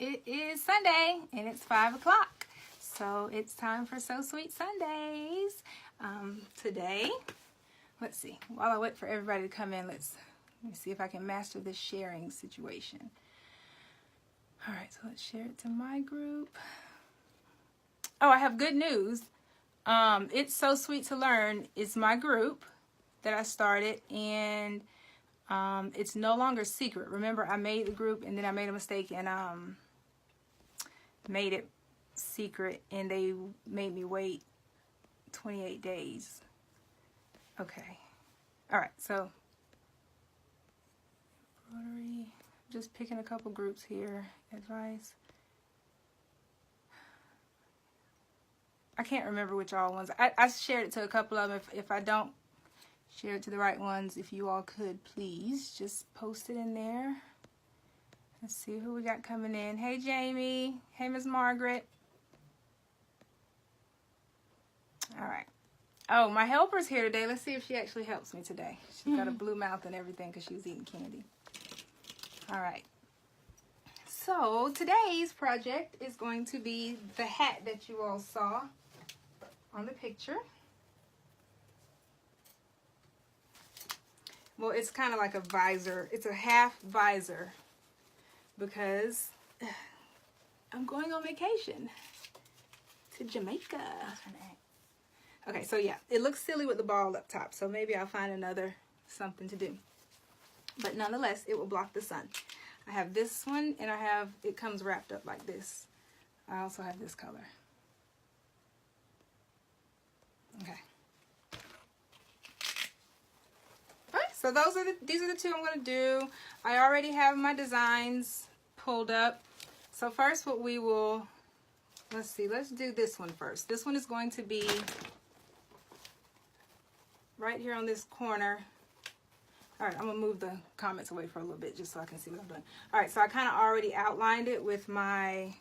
It is Sunday and it's 5 o'clock. So it's time for So Sweet Sundays. Today, let's see, while I wait for everybody to come in, let me see if I can master this sharing situation. All right, so let's share it to my group. Oh, I have good news. It's So Sweet to Learn is my group that I started, and it's no longer secret. Remember, I made the group and then I made a mistake and made it secret, and they made me wait 28 days. Okay. All right, so embroidery, just picking a couple groups here. Advice. I can't remember which all ones. I shared it to a couple of them. If I don't share it to the right ones, if you all could please just post it in there. Let's see who we got coming in. Hey Jamie. Hey Miss Margaret. All right. Oh, my helper's here today. Let's see if she actually helps me today. She's got a blue mouth and everything because she was eating candy. All right. So today's project is going to be the hat that you all saw on the picture. Well, it's kind of like a visor. It's a half visor because I'm going on vacation to Jamaica. Okay, so yeah, it looks silly with the ball up top, so maybe I'll find another something to do. But nonetheless, it will block the sun. I have this one, and it comes wrapped up like this. I also have this color. Okay. Alright, so these are the two I'm going to do. I already have my designs pulled up. So first what we will, let's do this one first. This one is going to be right here on this corner. All right, I'm going to move the comments away for a little bit just so I can see what I'm doing. All right, so I kind of already outlined it with my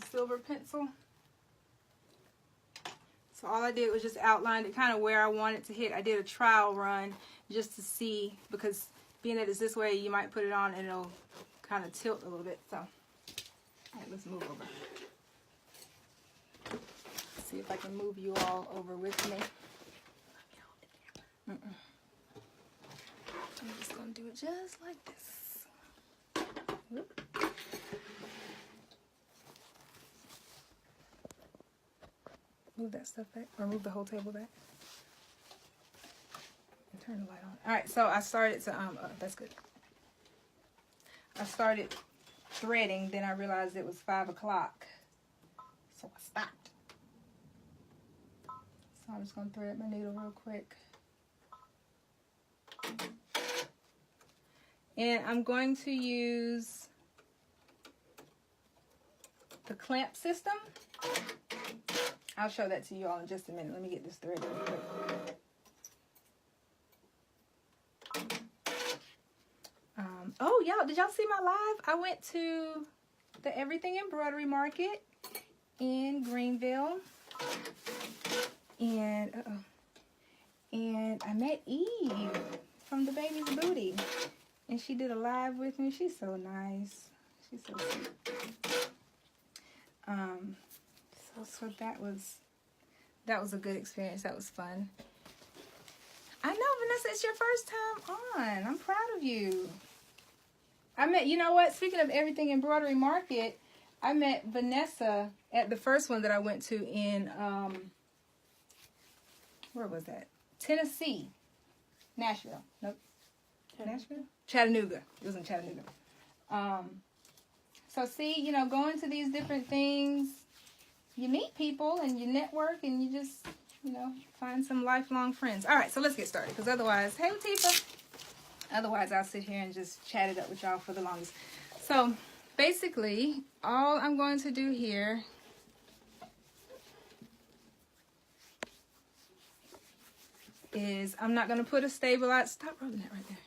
silver pencil. So all I did was just outline it kind of where I want it to hit. I did a trial run just to see, because being that it's this way, you might put it on and it'll kind of tilt a little bit. So, all right, let's move over. See if I can move you all over with me. I'm just going to do it just like this. Whoop. Move that stuff back, or move the whole table back. And turn the light on. All right, so I started to, that's good. I started threading, then I realized it was 5 o'clock. So I stopped. So I'm just going to thread my needle real quick. And I'm going to use the clamp system. I'll show that to you all in just a minute. Let me get this thread real quick. Oh, y'all, did y'all see my live? I went to the Everything Embroidery Market in Greenville. And, and I met Eve from the Baby's Booty. And she did a live with me. She's so nice. She's so sweet. So that was a good experience. That was fun. I know, Vanessa, it's your first time on. I'm proud of you. You know what? Speaking of Everything Embroidery Market, I met Vanessa at the first one that I went to in, where was that? Tennessee. Nashville. Nope. Nashville? Chattanooga. It was in Chattanooga. So see, you know, going to these different things, you meet people and you network and you just, you know, find some lifelong friends. All right, so let's get started, because otherwise, hey Latifah, otherwise I'll sit here and just chat it up with y'all for the longest. So basically, all I'm going to do here is I'm not going to put a stabilizer. Stop rubbing that right there.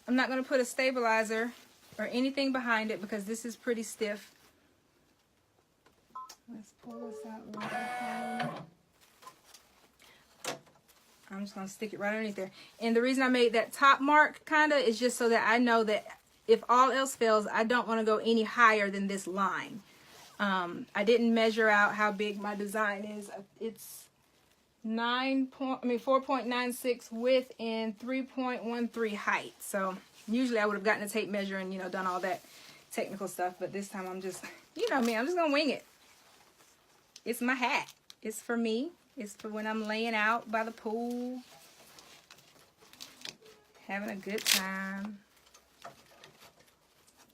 I'm not going to put a stabilizer or anything behind it because this is pretty stiff. Let's pull this out a little bit. I'm just going to stick it right underneath there. And the reason I made that top mark kind of is just so that I know that if all else fails, I don't want to go any higher than this line. I didn't measure out how big my design is. It's 4.96 width and 3.13 height. So usually I would have gotten a tape measure and, you know, done all that technical stuff. But this time I'm just, you know me, I'm just going to wing it. It's my hat. It's for me. It's for when I'm laying out by the pool, having a good time,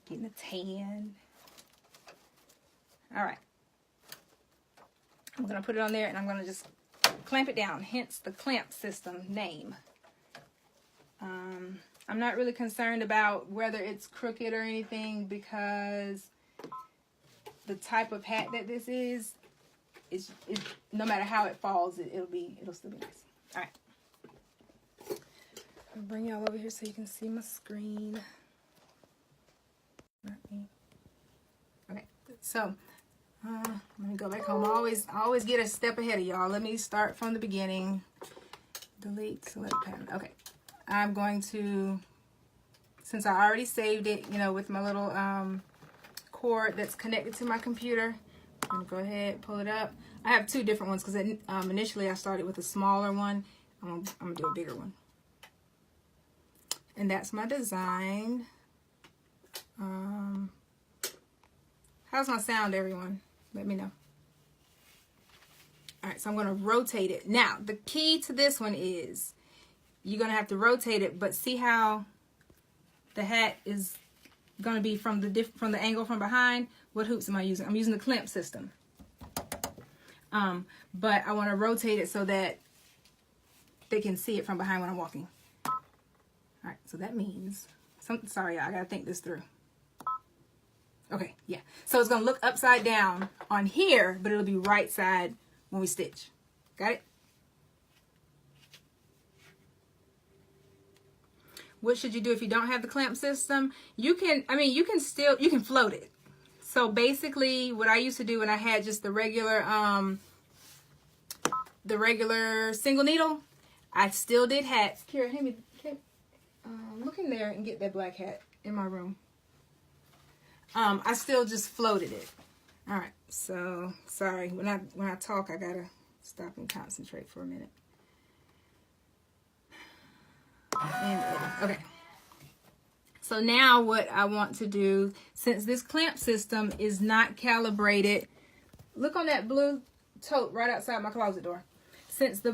getting a tan. All right. I'm going to put it on there and I'm going to just clamp it down, hence the clamp system name. I'm not really concerned about whether it's crooked or anything because the type of hat that this is no matter how it falls, it'll still be nice. All right. I'll bring y'all over here so you can see my screen. Okay, so let me go back home. I always get a step ahead of y'all. Let me start from the beginning. Delete, select pattern. Okay, I'm going to, since I already saved it, you know, with my little cord that's connected to my computer, I'm going to go ahead, pull it up. I have two different ones because initially I started with a smaller one. I'm going to do a bigger one. And that's my design. How's my sound, everyone? Let me know. All right, so I'm going to rotate it. Now, the key to this one is you're going to have to rotate it, but see how the hat is going to be from the angle from behind? What hoops am I using? I'm using the clamp system. But I want to rotate it so that they can see it from behind when I'm walking. All right, so that means, sorry, I got to think this through. Okay, yeah. So it's going to look upside down on here, but it'll be right side when we stitch. Got it? What should you do if you don't have the clamp system? You can float it. So basically what I used to do when I had just the regular single needle, I still did hats. Kira, look in there and get that black hat in my room. I still just floated it. All right, so sorry. When I talk, I gotta stop and concentrate for a minute. Okay. So now what I want to do, since this clamp system is not calibrated, look on that blue tote right outside my closet door. Since the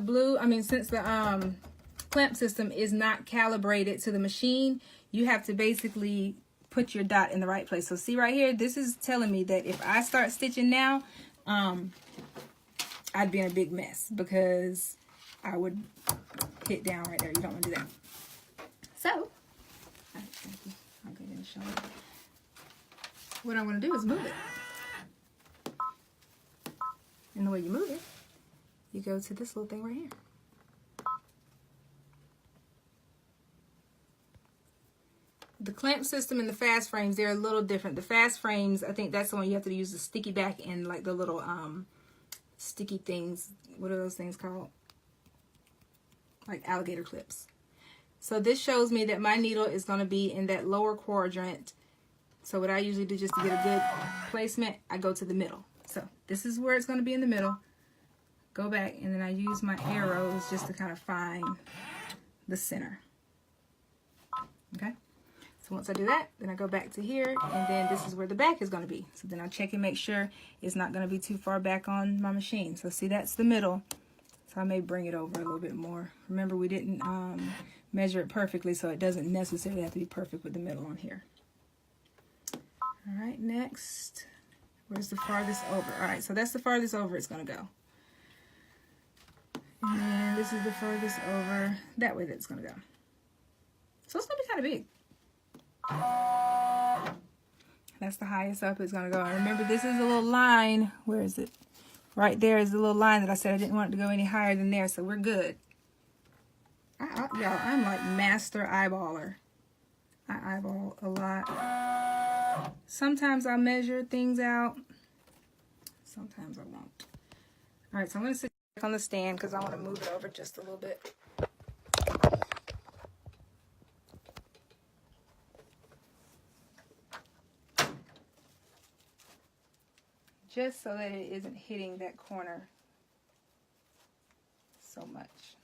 clamp system is not calibrated to the machine, you have to basically put your dot in the right place. So see right here, this is telling me that if I start stitching now, I'd be in a big mess because I would hit down right there. You don't want to do that. So, thank you. I'll go ahead and show it. What I'm going to do is move it. And the way you move it, you go to this little thing right here. The clamp system and the fast frames, they're a little different. The fast frames, I think that's the one you have to use the sticky back and like the little sticky things. What are those things called? Like alligator clips. So this shows me that my needle is going to be in that lower quadrant. So what I usually do just to get a good placement, I go to the middle. So this is where it's going to be in the middle. Go back and then I use my arrows just to kind of find the center. Okay. So once I do that, then I go back to here, and then this is where the back is going to be. So then I check and make sure it's not going to be too far back on my machine. So see, that's the middle. So I may bring it over a little bit more. Remember, we didn't measure it perfectly, so it doesn't necessarily have to be perfect with the middle on here. All right, next, where's the farthest over? All right, so that's the farthest over it's going to go. And then this is the furthest over that way that it's going to go. So it's going to be kind of big. That's the highest up it's going to go. And remember, this is a little line. Where is it? Right there is the little line that I said I didn't want it to go any higher than there, so we're good. Y'all, I'm like master eyeballer. I eyeball a lot. Sometimes I'll measure things out. Sometimes I won't. All right, so I'm going to sit back on the stand because I want to move it over just a little bit. just so that it isn't hitting that corner so much.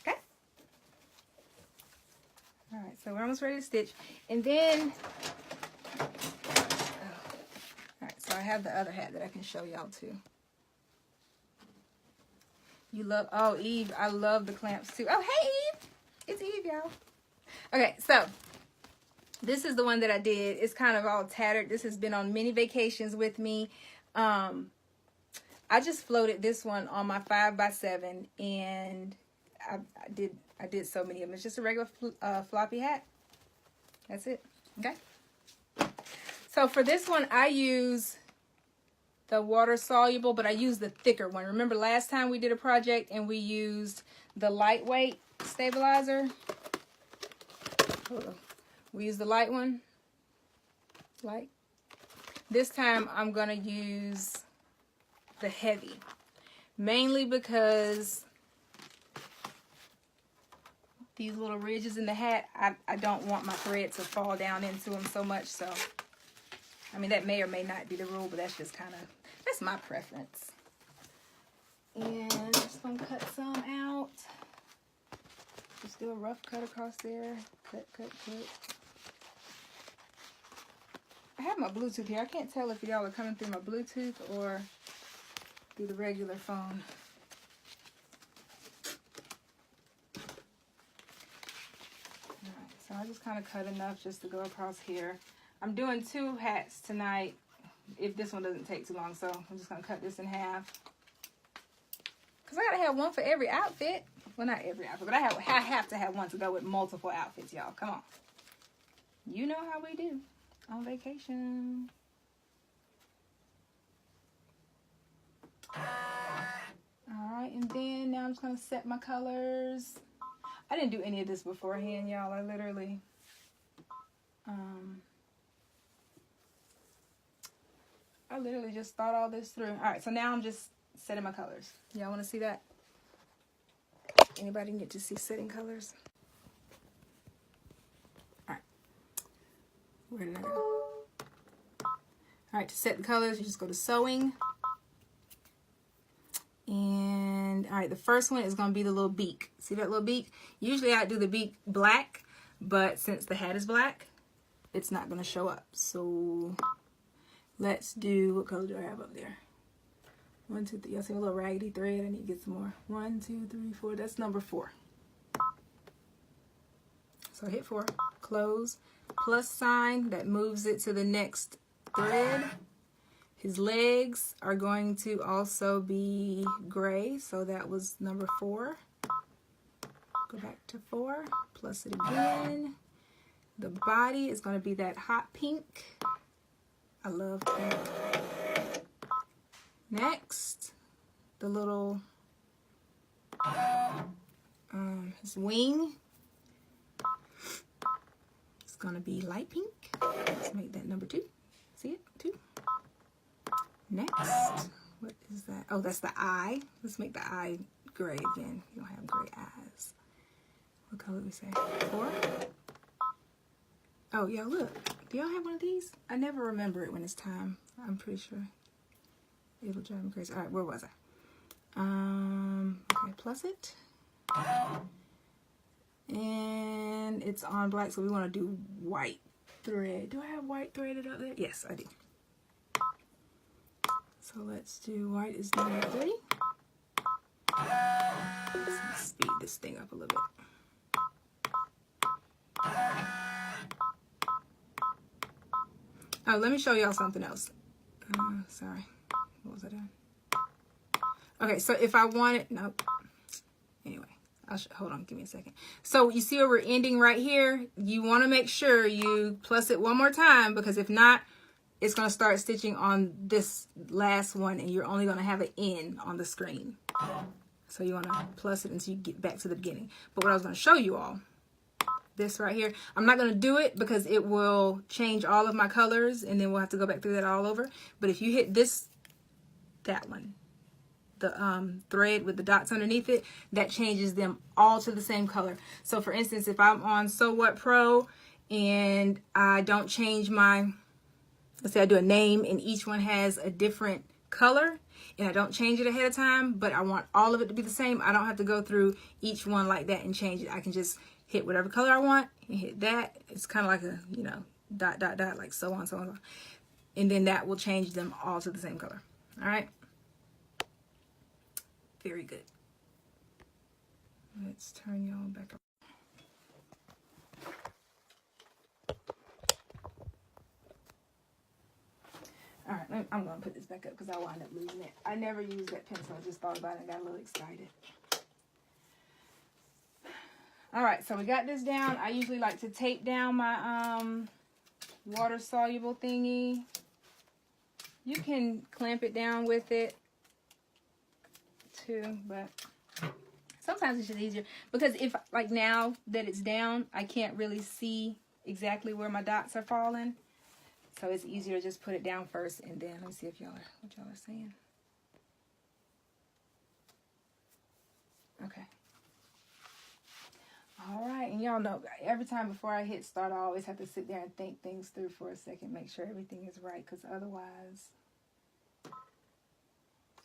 Okay. All right, so we're almost ready to stitch. And then, all right, so I have the other hat that I can show y'all too. You love, oh, Eve, I love the clamps too. Oh, hey, Eve. It's Eve, y'all. Okay, so this is the one that I did. It's kind of all tattered. This has been on many vacations with me. I just floated this one on my 5x7, and I did so many of them. It's just a regular floppy hat. That's it. Okay. So for this one, I use the water soluble, but I use the thicker one. Remember last time we did a project and we used the lightweight stabilizer? We used the light one. Light. This time I'm gonna use the heavy, mainly because these little ridges in the hat, I don't want my thread to fall down into them so much. So I mean, that may or may not be the rule, but that's just kind of, that's my preference. And I'm just gonna cut some out. Just do a rough cut across there. Cut, cut, cut. I have my Bluetooth here. I can't tell if y'all are coming through my Bluetooth or through the regular phone. Alright, so I just kind of cut enough just to go across here. I'm doing 2 hats tonight if this one doesn't take too long, so I'm just going to cut this in half. Because I got to have one for every outfit. Well, not every outfit, but I have to have one to go with multiple outfits, y'all. Come on. You know how we do on vacation. Alright, and then now I'm just going to set my colors. I didn't do any of this beforehand, y'all. I literally... I literally just thought all this through. Alright, so now I'm just setting my colors. Y'all want to see that? Anybody get to see setting colors? Alright. Where did I go? Alright, to set the colors, you just go to sewing. And, alright, the first one is going to be the little beak. See that little beak? Usually I do the beak black, but since the hat is black, it's not going to show up. So... let's do, what color do I have up there? 1, 2, 3. Y'all see a little raggedy thread? I need to get some more. 1, 2, 3, 4. That's number 4. So hit 4. Close. Plus sign. That moves it to the next thread. His legs are going to also be gray. So that was number 4. Go back to 4. Plus it again. The body is going to be that hot pink. I love pink. Next, the little his wing. It's gonna be light pink. Let's make that number 2. See it? 2. Next, what is that? Oh, that's the eye. Let's make the eye gray again. You don't have gray eyes. What color did we say? 4. Oh, y'all look. Do y'all have one of these? I never remember it when it's time. I'm pretty sure. It'll drive me crazy. Alright, where was I? Okay, plus it. And it's on black, so we want to do white thread. Do I have white threaded up there? Yes, I do. So let's do white is number 3. Let's speed this thing up a little bit. Oh, let me show y'all something else. Sorry. What was I doing? Okay, so if I wanted... Nope. Anyway, hold on. Give me a second. So you see where we're ending right here? You want to make sure you plus it one more time, because if not, it's going to start stitching on this last one, and you're only going to have an N on the screen. So you want to plus it until you get back to the beginning. But what I was going to show you all, this right here, I'm not going to do it because it will change all of my colors, and then we'll have to go back through that all over. But if you hit this, that one, the thread with the dots underneath it, that changes them all to the same color. So for instance, if I'm on So What Pro and I don't change my, let's say I do a name and each one has a different color, and I don't change it ahead of time, but I want all of it to be the same, I don't have to go through each one like that and change it. I can just hit whatever color I want and hit that. It's kind of like a, you know, dot, dot, dot, like so on, so on. And then that will change them all to the same color. All right. Very good. Let's turn y'all back up. All right, I'm going to put this back up because I wound up losing it. I never used that pencil. I just thought about it and got a little excited. All right, so we got this down. I usually like to tape down my water-soluble thingy. You can clamp it down with it too, but sometimes it's just easier. Because if, like now that it's down, I can't really see exactly where my dots are falling. So it's easier to just put it down first and then, let me see if y'all are, what y'all are saying. Okay. All right, and y'all know, every time before I hit start, I always have to sit there and think things through for a second, make sure everything is right, because otherwise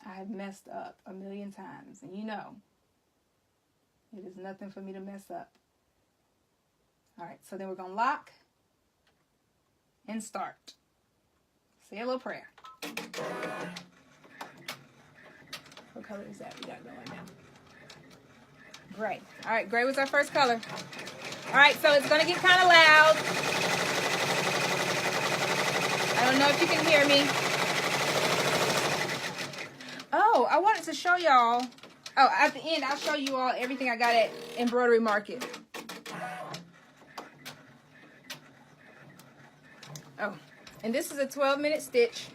I have messed up a million times, and you know, it is nothing for me to mess up. All right, so then we're going to lock and start. Say a little prayer. What color is that we got going now? Gray. All right, gray was our first color. All right, so it's going to get kind of loud. I don't know if you can hear me. Oh, I wanted to show y'all. Oh, at the end, I'll show you all everything I got at Embroidery Market. Oh, and this is a 12-minute stitch.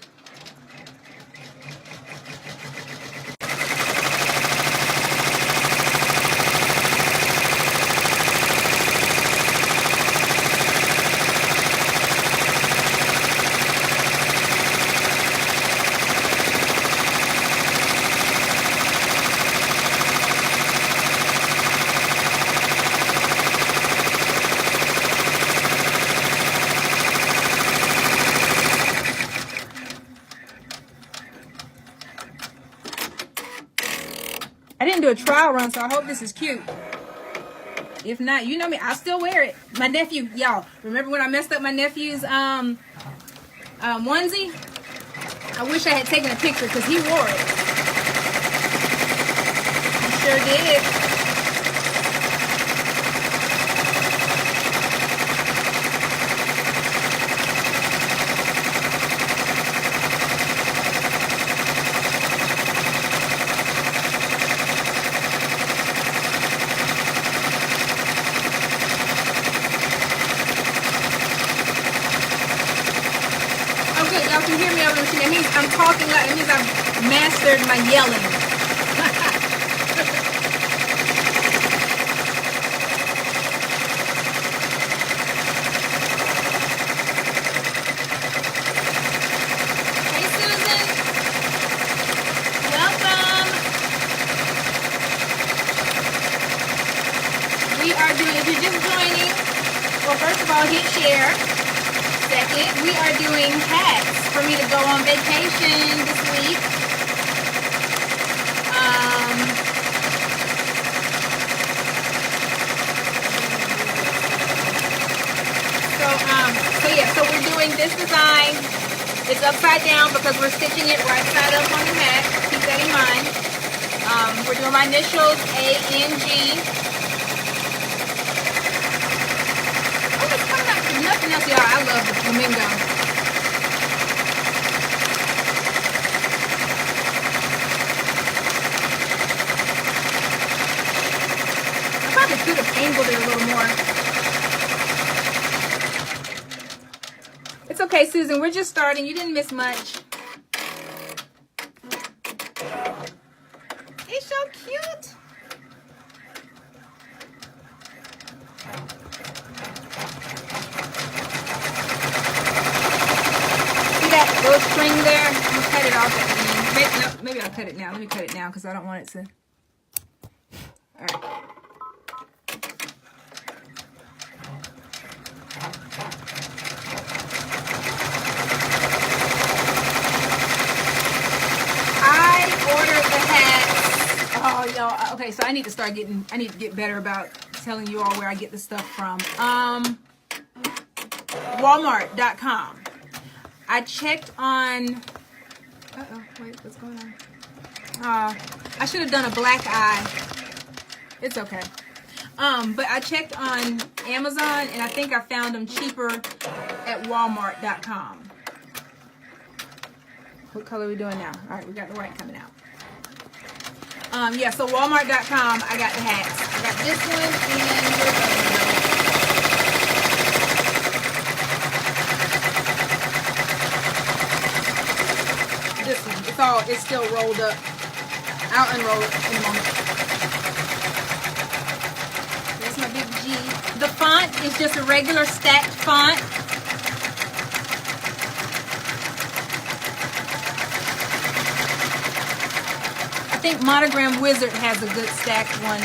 I didn't do a trial run, so I hope this is cute. If not, you know me, I'll still wear it. My nephew, y'all, remember when I messed up my nephew's onesie? I wish I had taken a picture because he wore it. He sure did. Y'all can hear me over the machine. That means I'm talking loud. That means I've mastered my yelling. Hey, Susan. Welcome. We are doing, if you're just joining, well, first of all, hit share. Second, we are doing hats for me to go on vacation this week. So we're doing this design. It's upside down because we're stitching it right side up on the hat. Keep that in mind. We're doing my initials, A-N-G. Oh, it's coming out to nothing else, y'all. I love the flamingo. I probably could have angled it a little more. It's okay, Susan. We're just starting. You didn't miss much. It's so cute. See that little string there? I'm going to cut it off at the end. Maybe I'll cut it now. Let me cut it now because I don't want it to... All right. Okay, so I need to get better about telling you all where I get the stuff from. Walmart.com. I checked on, wait, what's going on? I should have done a black eye. It's okay. But I checked on Amazon, and I think I found them cheaper at Walmart.com. What color are we doing now? All right, we got the white coming out. Yeah, so Walmart.com, I got the hats. I got this one, and this one. It's still rolled up. I'll unroll it in a moment. There's my big G. The font is just a regular stacked font. I think Monogram Wizard has a good stacked one.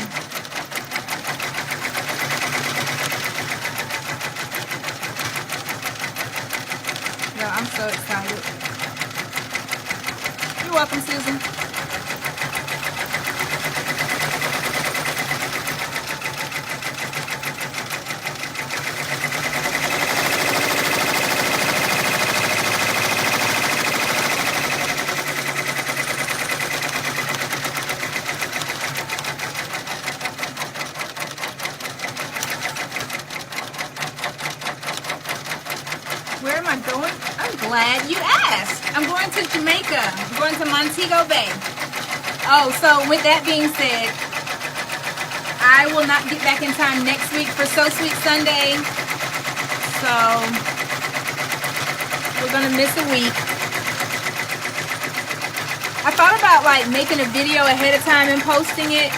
No, I'm so excited. You're welcome, Susan. Where am I going? I'm glad you asked. I'm going to Jamaica. I'm going to Montego Bay. Oh, so with that being said, I will not get back in time next week for So Sweet Sunday. So we're going to miss a week. I thought about like making a video ahead of time and posting it,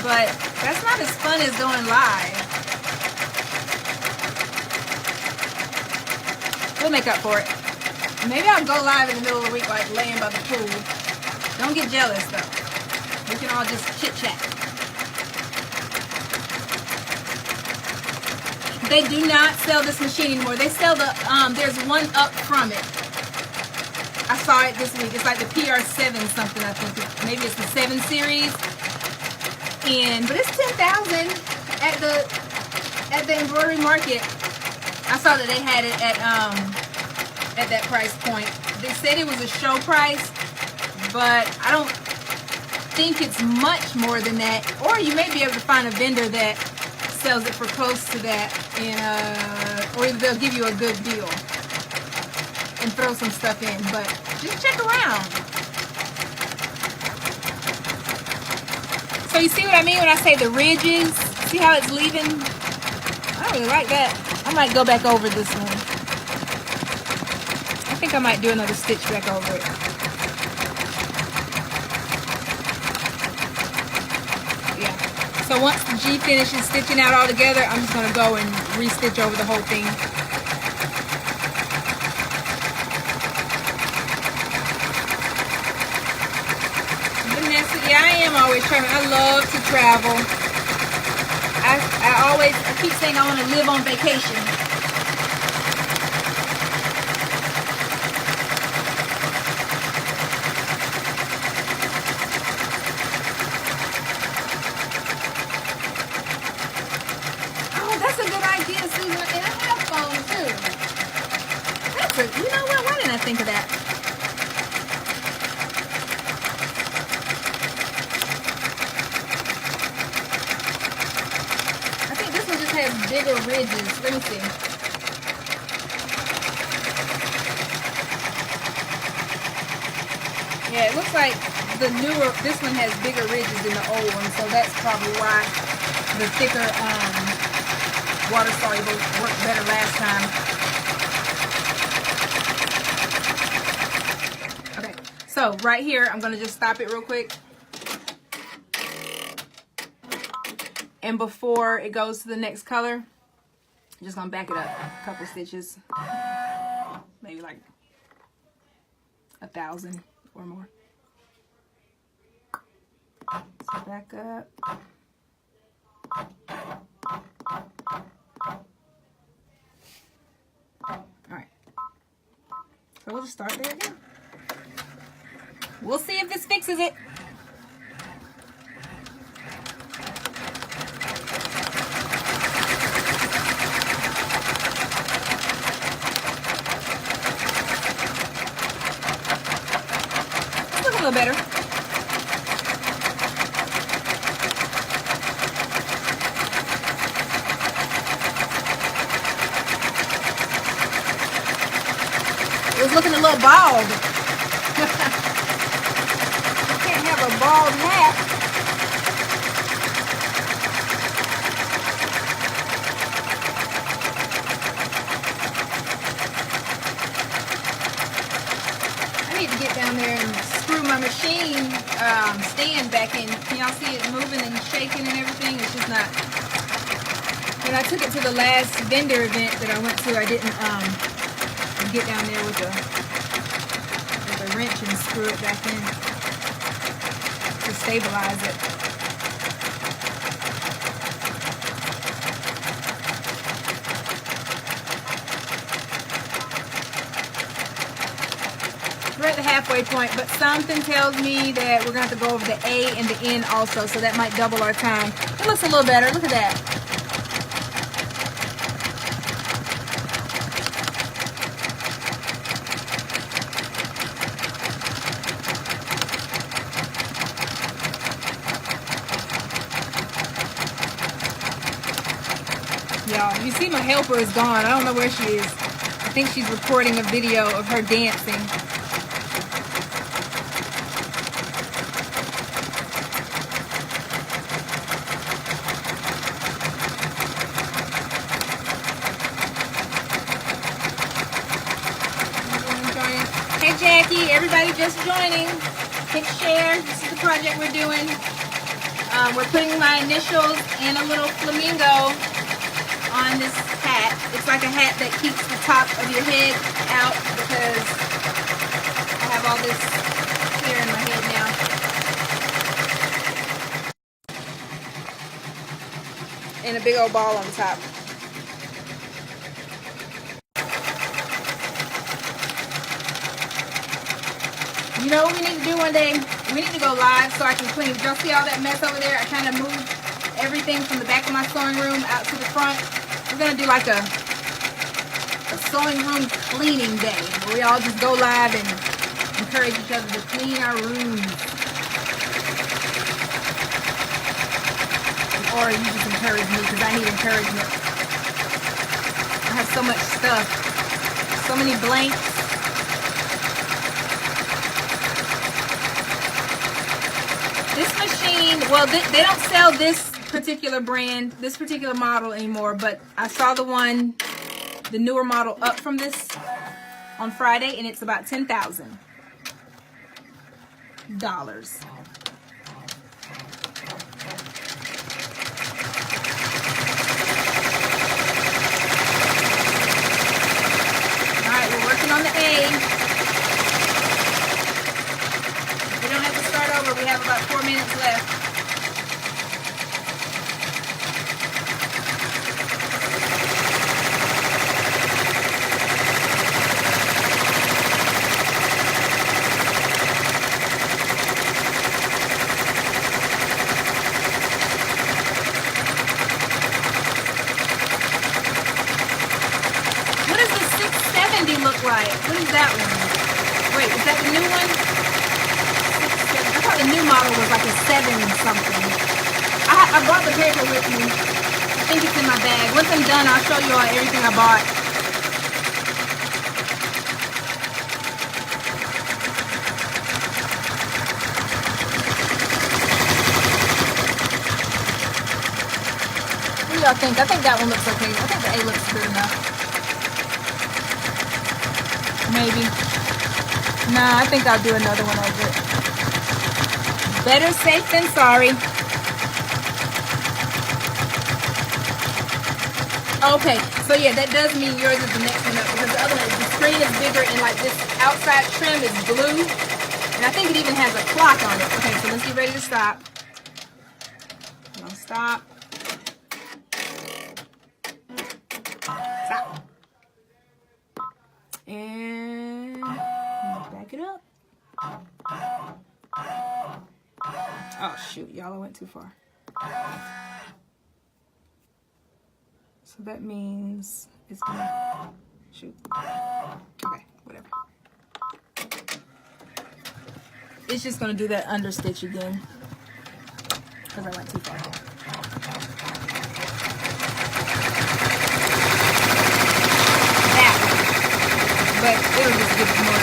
but that's not as fun as going live. We'll make up for it. Maybe I'll go live in the middle of the week, like laying by the pool. Don't get jealous though. We can all just chit chat. They do not sell this machine anymore. They sell the, there's one up from it. I saw it this week. It's like the PR7 something, I think. Maybe it's the 7 series. But it's $10,000 at the embroidery market. I saw that they had it at that price point. They said it was a show price, but I don't think it's much more than that. Or you may be able to find a vendor that sells it for close to that, and or they'll give you a good deal and throw some stuff in. But just check around. So you see what I mean when I say the ridges? See how it's leaving? I don't really like that. I might go back over this one. I think I might do another stitch back over it. Yeah. So once the G finishes stitching out all together, I'm just going to go and re-stitch over the whole thing. Vanessa, yeah, I am always traveling. I love to travel. I keep saying I want to live on vacation. Oh, that's a good idea, Susan. And I have phone too. You know what? Why didn't I think of that? Has bigger ridges. Let me see. Yeah, it looks like this one has bigger ridges than the old one, so that's probably why the thicker water soluble worked better last time. Okay, so right here, I'm gonna just stop it real quick. And before it goes to the next color, I'm just gonna back it up a couple stitches, maybe like 1,000 or more. So back up. All right. So we'll just start there again. We'll see if this fixes it. looking a little bald. You can't have a bald hat. I need to get down there and screw my machine stand back in. Can y'all see it moving and shaking and everything? It's just not. When I took it to the last vendor event that I went to, I didn't get down there with a wrench and screw it back in to stabilize it. We're at the halfway point, but something tells me that we're going to have to go over the A and the N also, so that might double our time. It looks a little better. Look at that. Y'all, you see my helper is gone. I don't know where she is. I think she's recording a video of her dancing. Hey Jackie, everybody just joining. Hit share. This is the project we're doing. We're putting my initials and a little flamingo on this hat. It's like a hat that keeps the top of your head out because I have all this hair in my head now. And a big old ball on the top. You know what we need to do one day? We need to go live so I can clean. Did y'all see all that mess over there? I kind of moved everything from the back of my sewing room out to the front. We're going to do like a sewing room cleaning day where we all just go live and encourage each other to clean our rooms. Or you just encourage me because I need encouragement. I have so much stuff. So many blanks. This machine, well, they don't sell this particular brand, this particular model anymore, but I saw the newer model up from this on Friday, and it's about $10,000. All right, we're working on the A. We don't have to start over. We have about 4 minutes left. What does the 670 look like? What is that one? Wait, is that the new one? I thought the new model was like a 7 something. I brought the paper with me. I think it's in my bag. Once I'm done, I'll show you all everything I bought. What do y'all think? I think that one looks okay. I think the A looks good enough. Maybe. Nah, I think I'll do another one over it. Better safe than sorry. Okay, so yeah, that does mean yours is the next one up because the other one, the screen is bigger and like this outside trim is blue. And I think it even has a clock on it. Okay, so let's get ready to stop. I'll stop. Stop. And back it up. Oh shoot, y'all, I went too far. So that means it's gonna shoot. Okay, whatever. It's just gonna do that understitch again because I went too far. That one. But it'll just give it more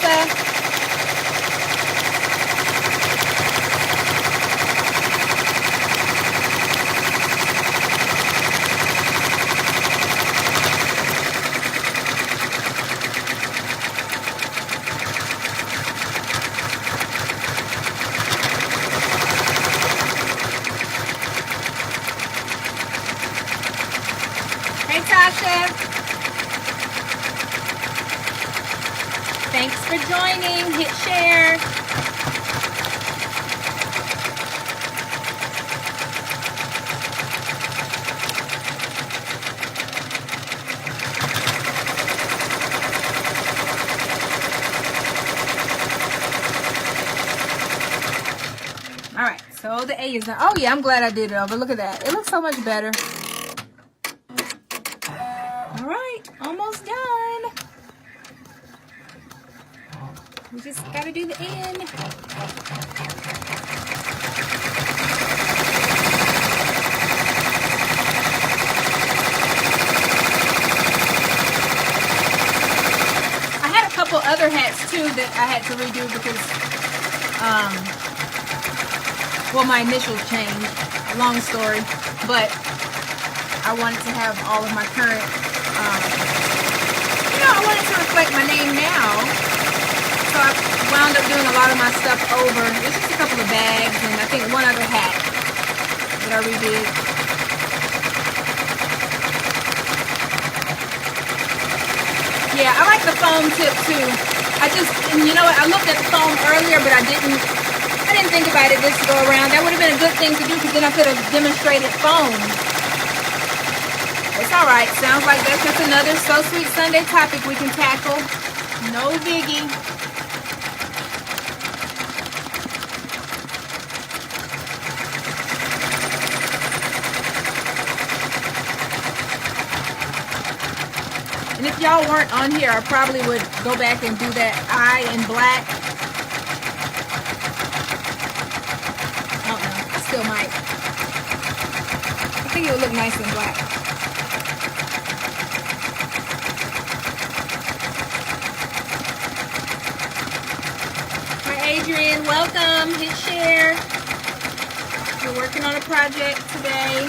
Melissa. Hey, Tasha. Thanks for joining. Hit share. All right, so the A is done. Oh yeah, I'm glad I did it over. Look at that. It looks so much better. All right, almost done. We just gotta do the end. I had a couple other hats too that I had to redo because, well, my initials changed. Long story, but I wanted to have all of my current, I wanted to reflect my name now. So I wound up doing a lot of my stuff over. It's just a couple of bags and I think one other hat that I redid. Yeah, I like the foam tip too. And you know what, I looked at the foam earlier, but I didn't think about it this go around. That would have been a good thing to do because then I could have demonstrated foam. It's all right. Sounds like that's just another So Sweet Sunday topic we can tackle. No biggie. And if y'all weren't on here, I probably would go back and do that eye in black. I don't know. I still might. I think it would look nice in black. Adrian, welcome. Hit share. We're working on a project today.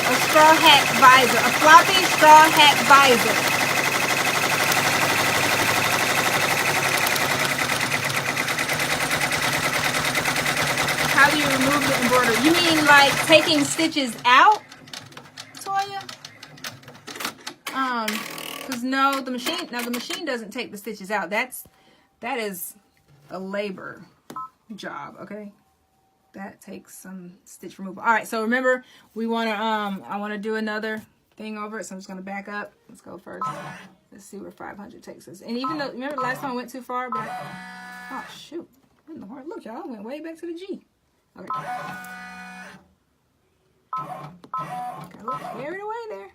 A straw hat visor. A floppy straw hat visor. How do you remove the embroidery? You mean like taking stitches out, Toya? Because no, the machine doesn't take the stitches out. That is a labor job, okay? That takes some stitch removal. All right, so remember, we want to I want to do another thing over it, so I'm just going to back up. Let's go first. Let's see where 500 takes us. And even though, remember last time I went too far, but oh shoot. In the heart. Look, y'all, I went way back to the G. Okay. Got a little carried away there.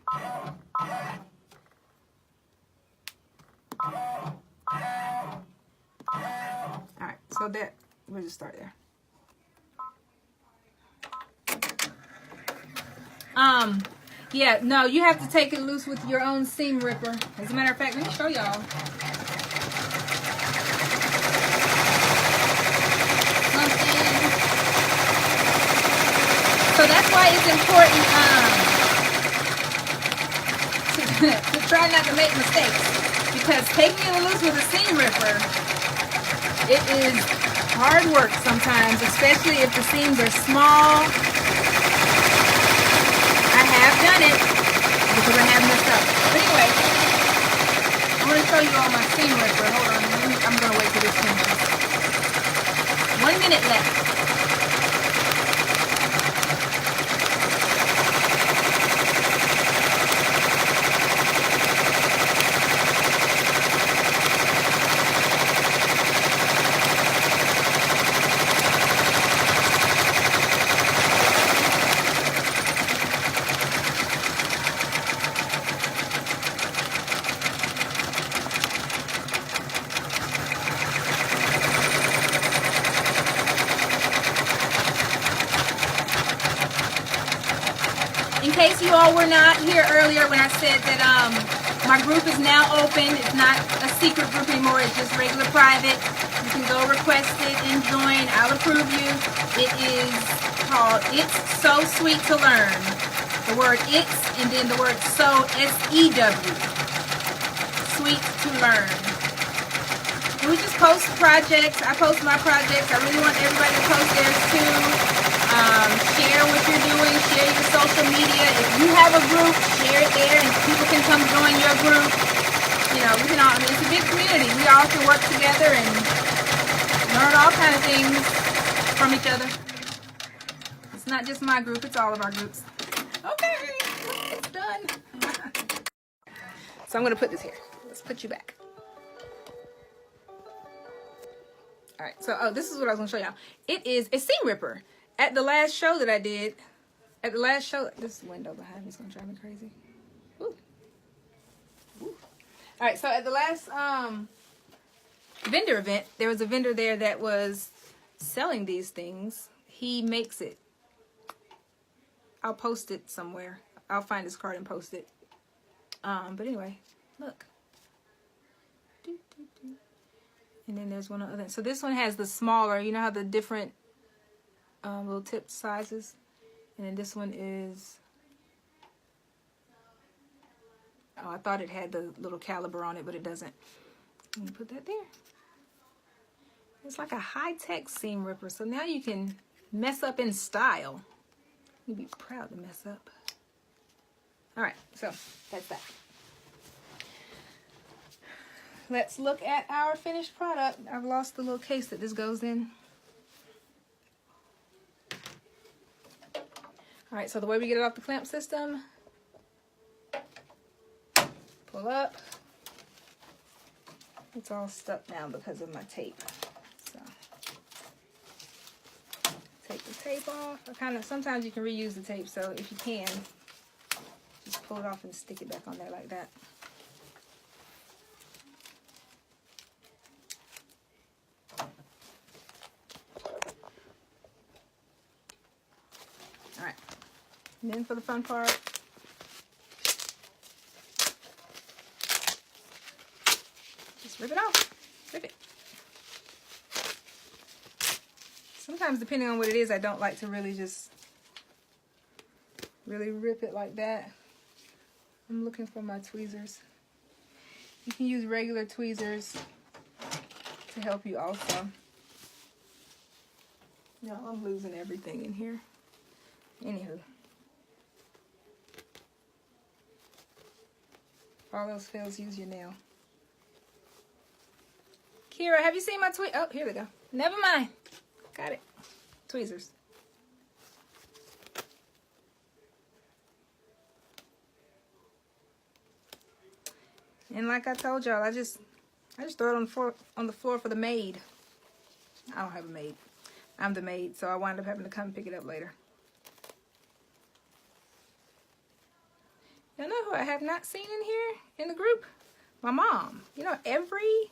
Alright, so that we'll just start there. Yeah, no, you have to take it loose with your own seam ripper. As a matter of fact, let me show y'all. So that's why it's important to try not to make mistakes. Because taking it loose with a seam ripper, it is hard work sometimes, especially if the seams are small. I have done it because I have messed up. But anyway, I want to show you all my seam ripper. Hold on, I'm going to wait for this finishes. 1 minute left. In case you all were not here earlier when I said that My group is now open. It's not a secret group anymore. It's just regular private. You can go request it and join. I'll approve you. It is called It's So Sweet to Learn. The word it's and then the word so, S-E-W. Sweet to learn. And we just post projects. I post my projects. I really want everybody to post theirs too. Share what you're doing. Share your social media. If you have a group, share it there and people can come join your group. You know, we can all, I mean, it's a big community. We all can work together and learn all kind of things from each other. It's not just my group, it's all of our groups. Okay, it's done. So I'm going to put this here. Let's put you back. All right, so this is what I was going to show y'all. It is a seam ripper. At the last show that I did, this window behind me is going to drive me crazy. Ooh. Ooh. All right, so at the last vendor event, there was a vendor there that was selling these things. He makes it. I'll post it somewhere. I'll find his card and post it. But anyway, look. And then there's one other. So this one has the smaller, you know how the different little tip sizes? And then this one is, oh, I thought it had the little caliber on it, but it doesn't. Let me put that there. It's like a high-tech seam ripper. So now you can mess up in style. You'd be proud to mess up. All right, so that's that. Let's look at our finished product. I've lost the little case that this goes in. All right, so the way we get it off the clamp system, pull up. It's all stuck now because of my tape. So take the tape off. Sometimes you can reuse the tape, so if you can, just pull it off and stick it back on there like that. All right, and then for the fun part, just rip it off. Rip it. Sometimes, depending on what it is, I don't like to really rip it like that. I'm looking for my tweezers. You can use regular tweezers to help you also. No, I'm losing everything in here. Anywho. If all else fails, use your nail. Kira, have you seen my tweet? Oh, here we go. Never mind. Got it. Tweezers. And like I told y'all, I just throw it on the floor for the maid. I don't have a maid. I'm the maid, so I wind up having to come pick it up later. Y'all know who I have not seen in here in the group? My mom. You know, every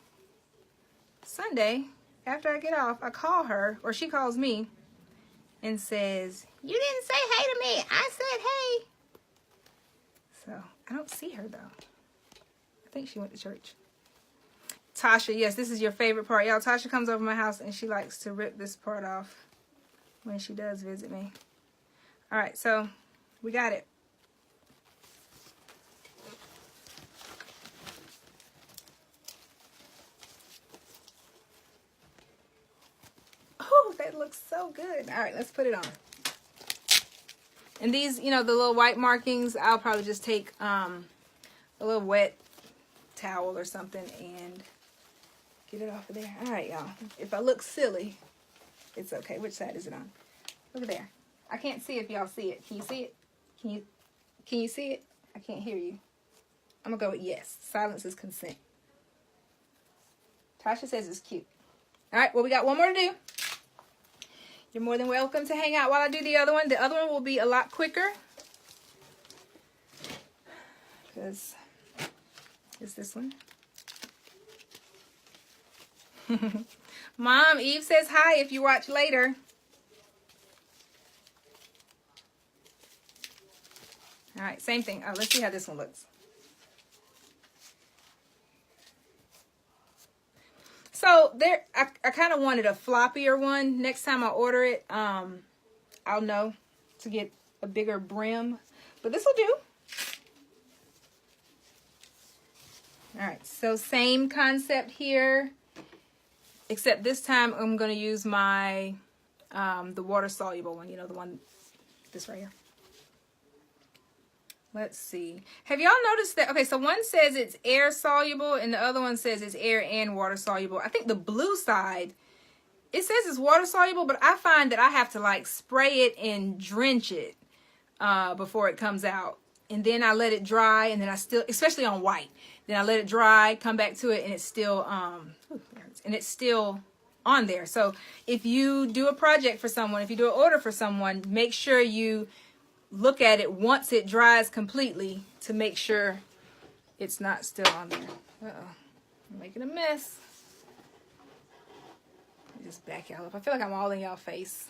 Sunday after I get off, I call her, or she calls me and says, "You didn't say hey to me." I said hey. So I don't see her though. I think she went to church. Tasha, yes, this is your favorite part. Y'all, Tasha comes over my house and she likes to rip this part off when she does visit me. All right, so we got it. Oh, that looks so good. All right, let's put it on. And these, you know, the little white markings, I'll probably just take a little wet towel or something and get it off of there. All right, y'all. If I look silly, it's okay. Which side is it on? Over there. I can't see if y'all see it. Can you see it? Can you see it? I can't hear you. I'm going to go with yes. Silence is consent. Tasha says it's cute. All right, well, we got one more to do. You're more than welcome to hang out while I do the other one. The other one will be a lot quicker, because it's this one. Mom, Eve says hi if you watch later. All right, same thing. Let's see how this one looks. So there, I kind of wanted a floppier one. Next time I order it, I'll know to get a bigger brim. But this will do. All right, so same concept here, except this time I'm going to use my, the water soluble one, you know, the one, this right here. Let's see. Have y'all noticed that? Okay, so one says it's air soluble and the other one says it's air and water soluble. I think the blue side, it says it's water soluble, but I find that I have to like spray it and drench it before it comes out. And then I let it dry, and then I still, especially on white, then I let it dry, come back to it, and it's still, on there. So if you do a project for someone, if you do an order for someone, make sure you look at it once it dries completely to make sure it's not still on there. Uh-oh, I'm making a mess. Let me just back y'all up. I feel like I'm all in y'all face.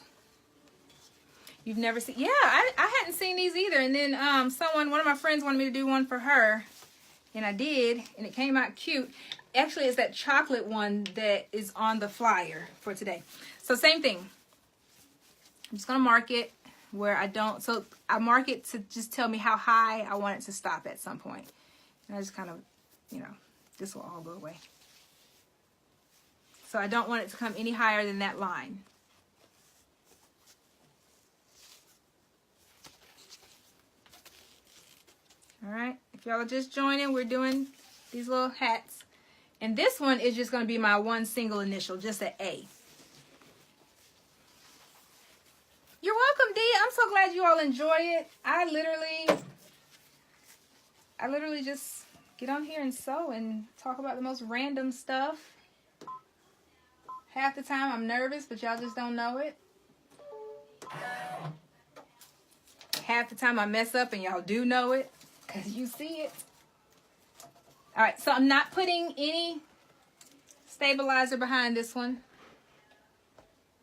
You've never seen, yeah, I hadn't seen these either. And then one of my friends wanted me to do one for her, and I did, and it came out cute. Actually, it's that chocolate one that is on the flyer for today. So same thing. I'm just gonna mark it where I don't, so I mark it to just tell me how high I want it to stop at some point. And I just kind of, you know, this will all go away. So I don't want it to come any higher than that line. All right, if y'all are just joining, we're doing these little hats. And this one is just going to be my one single initial, just an A. You're welcome, Dee. I'm so glad you all enjoy it. I literally just get on here and sew and talk about the most random stuff. Half the time I'm nervous, but y'all just don't know it. Half the time I mess up and y'all do know it, because you see it. All right, so I'm not putting any stabilizer behind this one.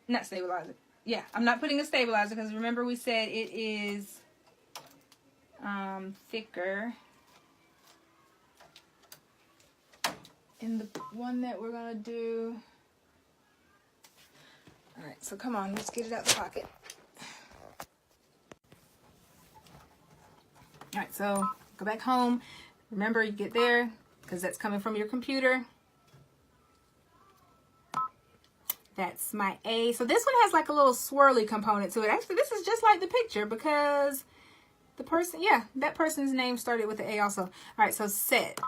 Not stabilizer. Yeah, I'm not putting a stabilizer because remember we said it is thicker. And the one that we're going to do. All right, so come on, let's get it out the pocket. All right, so go back home. Remember, you get there because that's coming from your computer. That's my A. So this one has like a little swirly component to it. Actually, this is just like the picture because the person, yeah, that person's name started with the A also. All right, so set.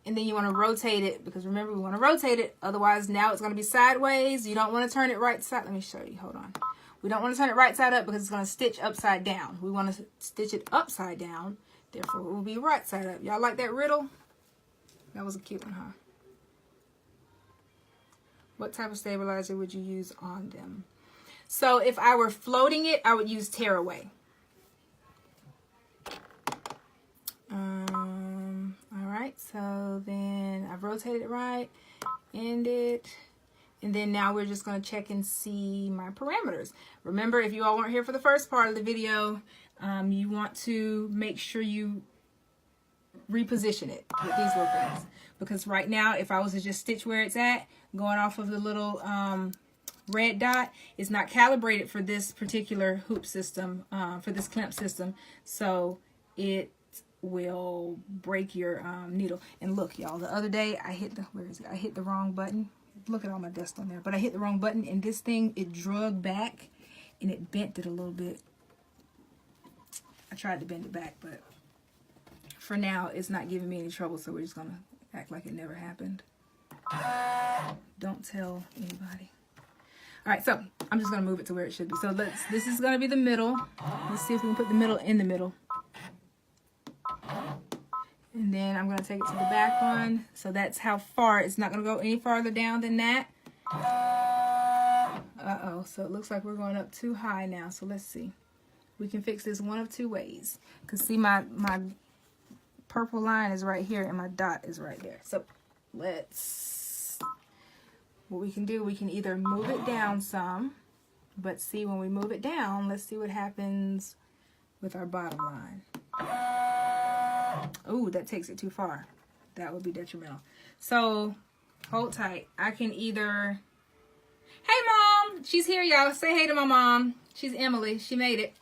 And then you want to rotate it because remember, we want to rotate it. Otherwise, now it's going to be sideways. You don't want to turn it right side. Let me show you. Hold on. We don't want to turn it right side up because it's going to stitch upside down. We want to stitch it upside down. Therefore, it will be right side up. Y'all like that riddle? That was a cute one, huh? What type of stabilizer would you use on them? So if I were floating it, I would use tearaway. All right, so then I've rotated it right, end it, and then now we're just going to check and see my parameters. Remember, if you all weren't here for the first part of the video, you want to make sure you reposition it with these little things. Because right now, if I was to just stitch where it's at, going off of the little red dot, it's not calibrated for this particular hoop system, for this clamp system. So it will break your needle. And look, y'all, the other day I hit the, where is it? I hit the wrong button. Look at all my dust on there. But I hit the wrong button, and this thing, it drug back, and it bent it a little bit. I tried to bend it back, but for now, it's not giving me any trouble, so we're just going to act like it never happened. Don't tell anybody. All right, so I'm just going to move it to where it should be. So this is going to be the middle. Let's see if we can put the middle in the middle. And then I'm going to take it to the back one. So that's how far. It's not going to go any farther down than that. Uh-oh, so it looks like we're going up too high now. So let's see. We can fix this one of two ways. Because see, my purple line is right here and my dot is right there. So what we can do, we can either move it down some, but see, when we move it down, let's see what happens with our bottom line. Oh, that takes it too far. That would be detrimental. So hold tight. I can either, hey mom, she's here y'all. Say hey to my mom. She's Emily. She made it.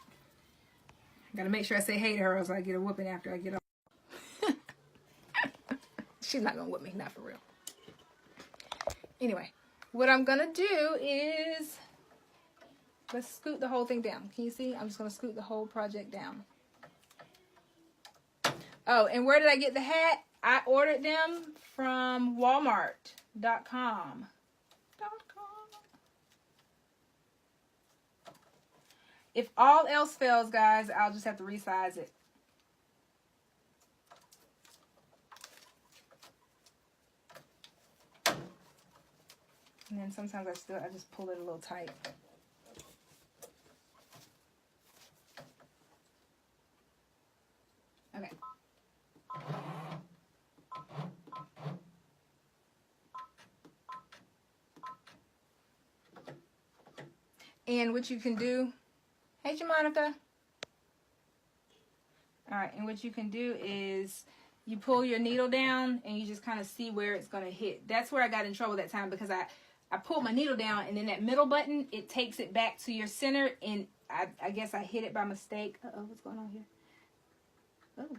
Gotta make sure I say hey to her, or else I get a whooping after I get off. She's not gonna whoop me, not for real. Anyway, what I'm gonna do is, let's scoot the whole thing down. Can you see? I'm just gonna scoot the whole project down. Oh, and where did I get the hat? I ordered them from Walmart.com. If all else fails, guys, I'll just have to resize it. And then sometimes I just pull it a little tight. Okay. And what you can do, hey Jamonica. All right, and what you can do is you pull your needle down and you just kind of see where it's going to hit. That's where I got in trouble that time, because I pulled my needle down, and then that middle button, it takes it back to your center, and I guess I hit it by mistake. Uh-oh, what's going on here? Oh,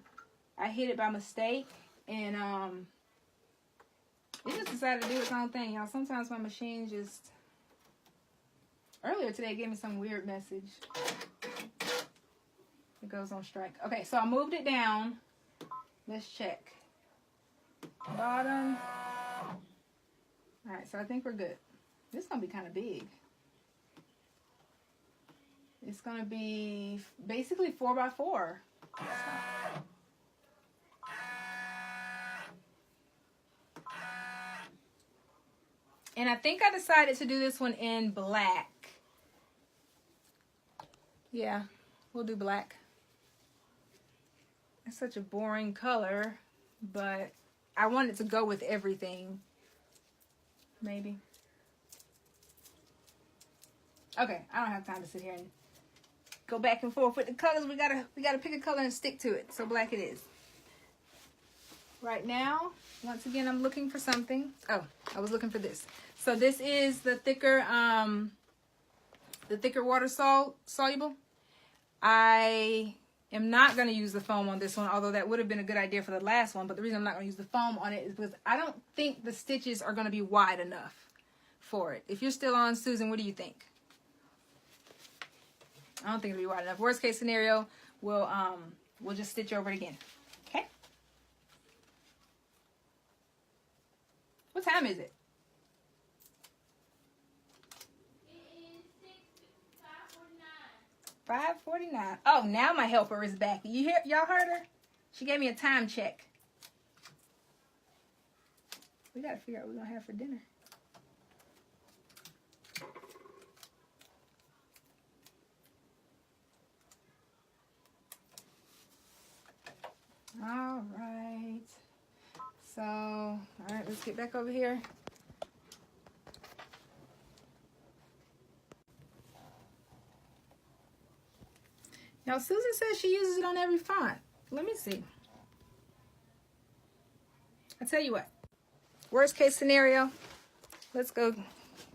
I hit it by mistake, and it just decided to do its own thing, y'all. Sometimes my machine just... Earlier today, it gave me some weird message. It goes on strike. Okay, so I moved it down. Let's check. Bottom. All right, so I think we're good. This is going to be kind of big. It's going to be basically 4x4. And I think I decided to do this one in black. Yeah, we'll do black. It's such a boring color, but I want it to go with everything. Maybe. Okay, I don't have time to sit here and go back and forth with the colors. We gotta pick a color and stick to it. So black it is. Right now, once again, I'm looking for something. Oh, I was looking for this. So this is the thicker water soluble. I am not going to use the foam on this one, although that would have been a good idea for the last one. But the reason I'm not going to use the foam on it is because I don't think the stitches are going to be wide enough for it. If you're still on, Susan, what do you think? I don't think it'll be wide enough. Worst case scenario, we'll just stitch over it again. Okay? What time is it? 5:49. Oh, now my helper is back. Y'all heard her? She gave me a time check. We gotta figure out what we're gonna have for dinner. All right. So, all right, let's get back over here. Now, Susan says she uses it on every font. Let me see. I tell you what. Worst case scenario. Let's go.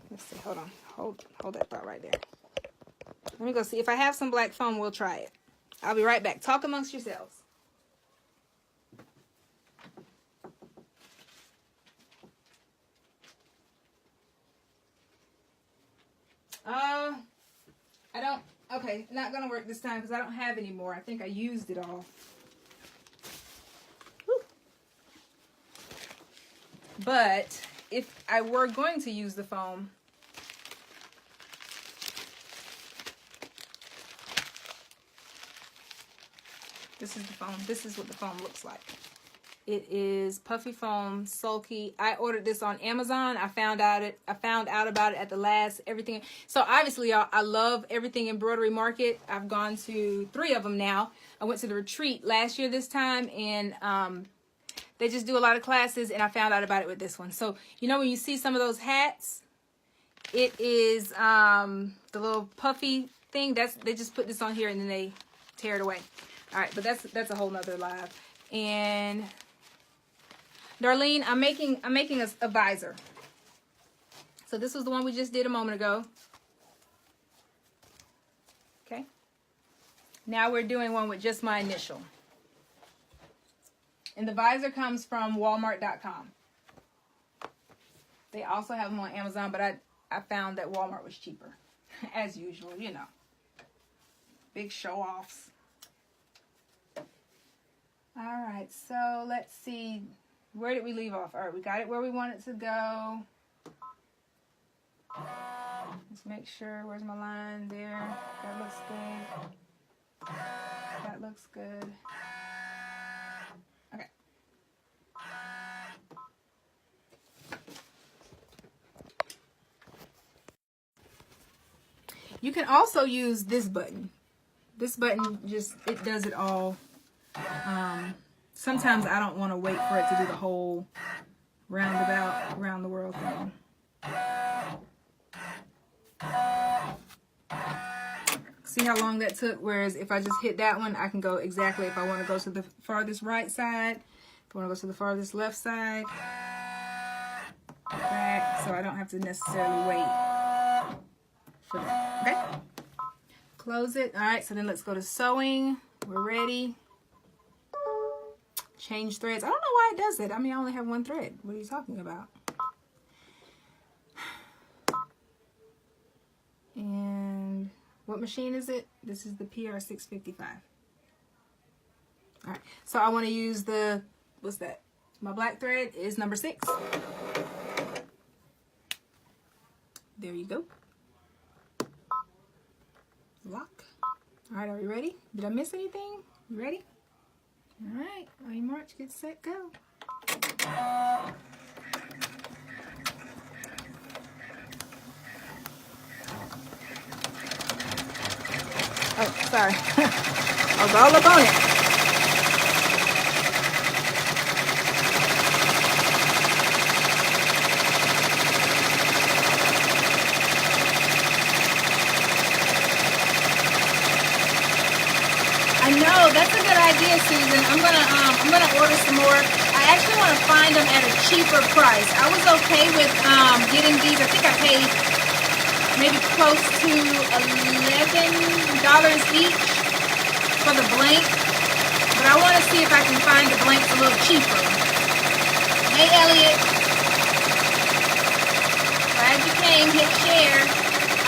Let's see. Hold on. Hold that thought right there. Let me go see. If I have some black foam, we'll try it. I'll be right back. Talk amongst yourselves. I don't. Okay, not gonna work this time because I don't have any more. I think I used it all. Whew. But if I were going to use the foam, this is the foam. This is what the foam looks like. It is puffy foam, sulky. I ordered this on Amazon. I found out about it at the last everything. So obviously, y'all, I love Everything Embroidery Market. I've gone to 3 of them now. I went to the retreat last year this time, and they just do a lot of classes, and I found out about it with this one. So, you know, when you see some of those hats, it is the little puffy thing. They just put this on here, and then they tear it away. All right, but that's a whole nother live. And Darlene, I'm making a visor. So this was the one we just did a moment ago. Okay. Now we're doing one with just my initial. And the visor comes from Walmart.com. They also have them on Amazon, but I found that Walmart was cheaper. As usual, you know. Big show-offs. Alright, so let's see. Where did we leave off? Alright, we got it where we want it to go. Let's make sure. Where's my line? There. That looks good. That looks good. Okay. You can also use this button. This button just, it does it all. Sometimes I don't want to wait for it to do the whole roundabout, round the world thing. See how long that took? Whereas if I just hit that one, I can go exactly if I want to go to the farthest right side, if I want to go to the farthest left side, back, so I don't have to necessarily wait for that. Okay? Close it. Alright, so then let's go to sewing. We're ready. Change threads. I don't know why it does it. I mean, I only have one thread. What are you talking about? And what machine is it? This is the PR655. All right. So I want to use the, what's that? My black thread is number 6. There you go. Lock. All right. Are we ready? Did I miss anything? You ready? All right, on your march, get set, go. Oh, sorry. I was all up on it. No, that's a good idea, Susan. I'm gonna order some more. I actually want to find them at a cheaper price. I was okay with getting these. I think I paid maybe close to $11 each for the blank, but I want to see if I can find the blanks a little cheaper. Hey, Elliot. Glad you came. Hit share.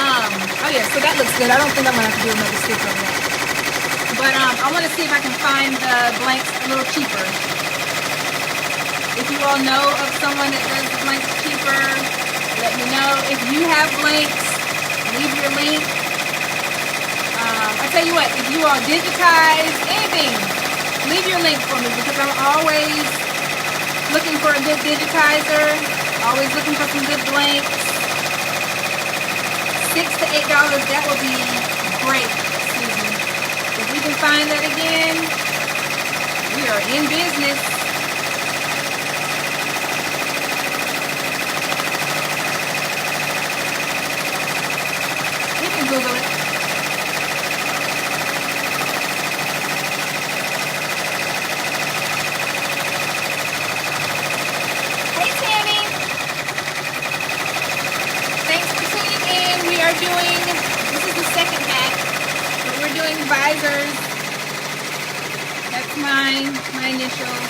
Oh yeah, so that looks good. I don't think I'm gonna have to do another stitch on that. But I want to see if I can find the blanks a little cheaper. If you all know of someone that does the blanks cheaper, let me know. If you have blanks, leave your link. I tell you what, if you all digitize anything, leave your link for me because I'm always looking for a good digitizer, always looking for some good blanks. $6 to $8, that would be great. If we can find that again, we are in business. You can Google it. Hey, Tammy. Thanks for tuning in. We are doing, this is the second hat. We're doing visors. That's my initials.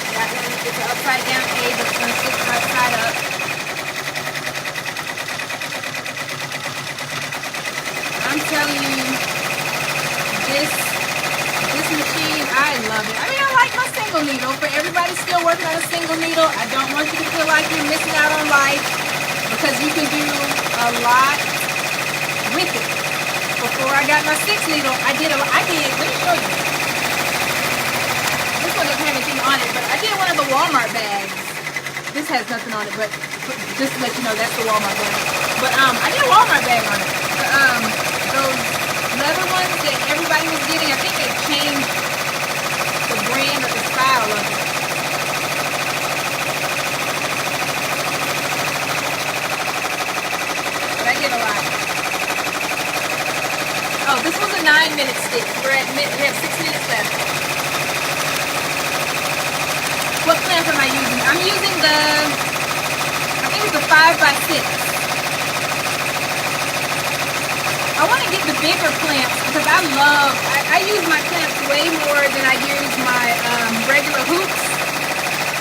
That one, it's an upside down A, but it's going to sit right side up. I'm telling you, this machine, I love it. I mean, I like my single needle. For everybody still working on a single needle, I don't want you to feel like you're missing out on life because you can do a lot with it. Before I got my 6 needle, I did, let me show you. This one doesn't have anything on it, but I did one of the Walmart bags. This has nothing on it, but just to let you know, that's the Walmart bag. But I did a Walmart bag on it. Those leather ones that everybody was getting, I think they changed the brand or the style of it. But I did a lot. Oh, this was a 9-minute stitch. We have 6 minutes left. What clamp am I using? 5x6. I want to get the bigger clamps because I use my clamps way more than I use my regular hoops.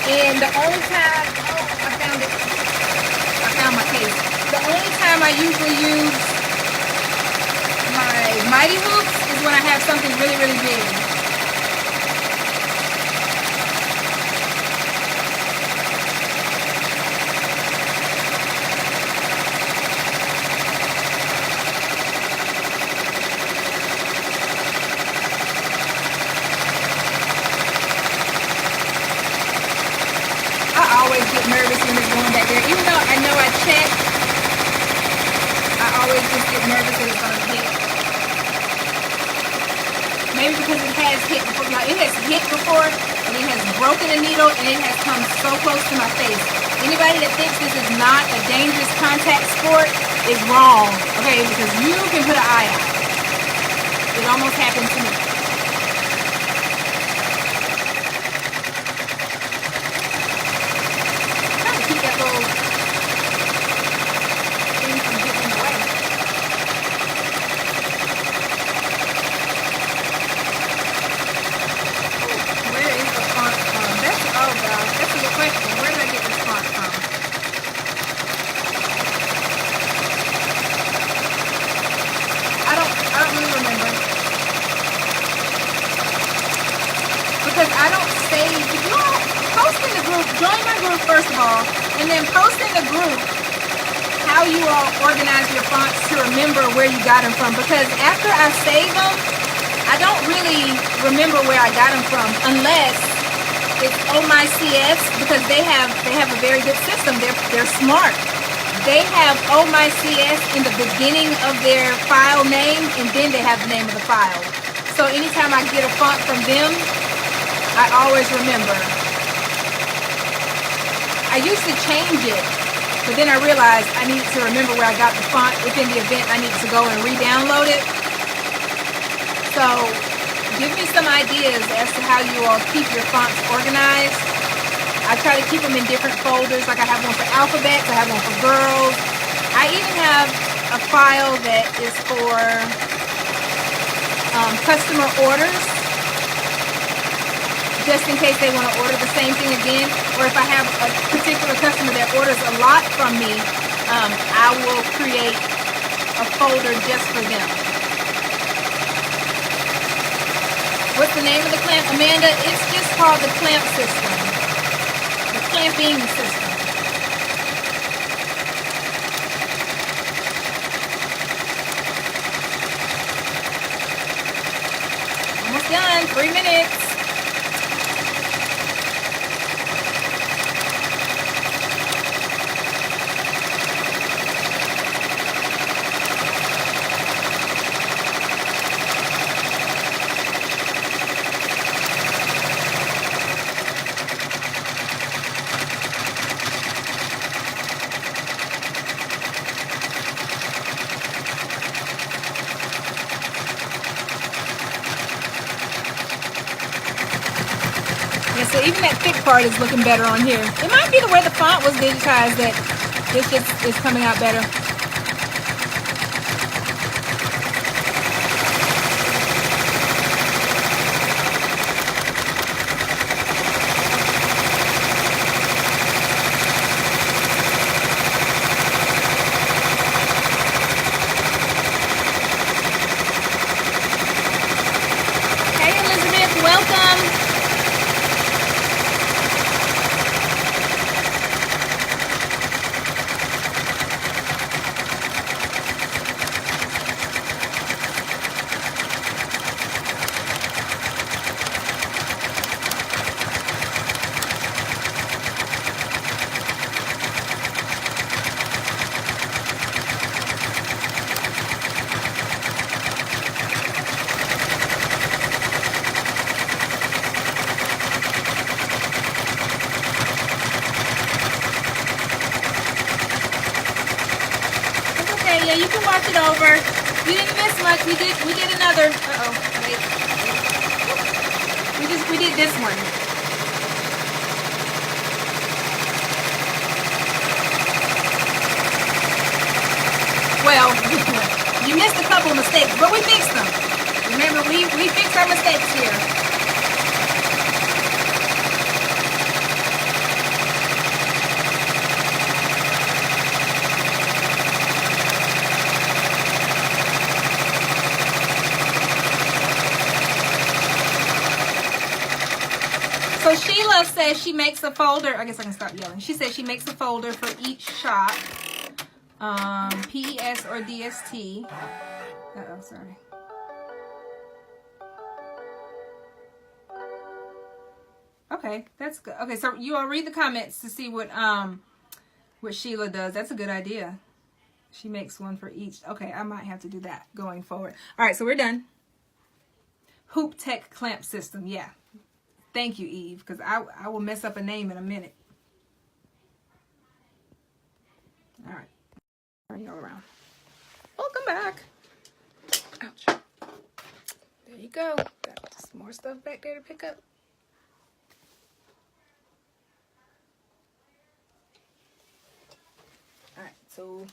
And the only time, oh, I found it. I found my case. The only time I usually use my mighty hoops is when I have something really, really big. I always get nervous when it's going back there. Even though I know I checked, I always just get nervous that it's going to hit. Maybe because it has hit before. Like, it has hit before, and it has broken a needle, and it has come so close to my face. Anybody that thinks this is not a dangerous contact sport is wrong, okay? Because you can put an eye out. It almost happened to me. I'm trying to keep that little thing from getting in the way. Where is the font from? Oh gosh, that's a good question. Where did I get this font from? I don't really remember. Because I don't save. If you all post in the group, join my group first of all, and then post in the group how you all organize your fonts to remember where you got them from. Because after I save them, I don't really remember where I got them from unless it's Oh My CS, because they have a very good system. They're smart. They have Oh My CS in the beginning of their file name, and then they have the name of the file. So anytime I get a font from them, I always remember. I used to change it, but then I realized I needed to remember where I got the font if in the event I need to go and re-download it. So give me some ideas as to how you all keep your fonts organized. I try to keep them in different folders. Like I have one for alphabets, I have one for girls. I even have a file that is for customer orders, just in case they want to order the same thing again. Or if I have a particular customer that orders a lot from me, I will create a folder just for them. What's the name of the clamp, Amanda? It's just called the clamp system. The clamping system. Almost done. 3 minutes. So even that thick part is looking better on here. It might be the way the font was digitized that this just is coming out better. Hey Elizabeth, welcome. Yeah, you can watch it over. You didn't miss much. We did another. Wait. We did this one. you missed a couple mistakes, but we fixed them. Remember, we fix our mistakes here. So Sheila says she makes a folder. I guess I can stop yelling. She says she makes a folder for each shop, PES or DST. Uh-oh, sorry. Okay, that's good. Okay, so you all read the comments to see what Sheila does. That's a good idea. She makes one for each. Okay, I might have to do that going forward. All right, so we're done. Hoop Tech clamp system. Yeah. Thank you, Eve, because I will mess up a name in a minute. All right. Turn you all around. Welcome back. Ouch. There you go. Got some more stuff back there to pick up. All right, so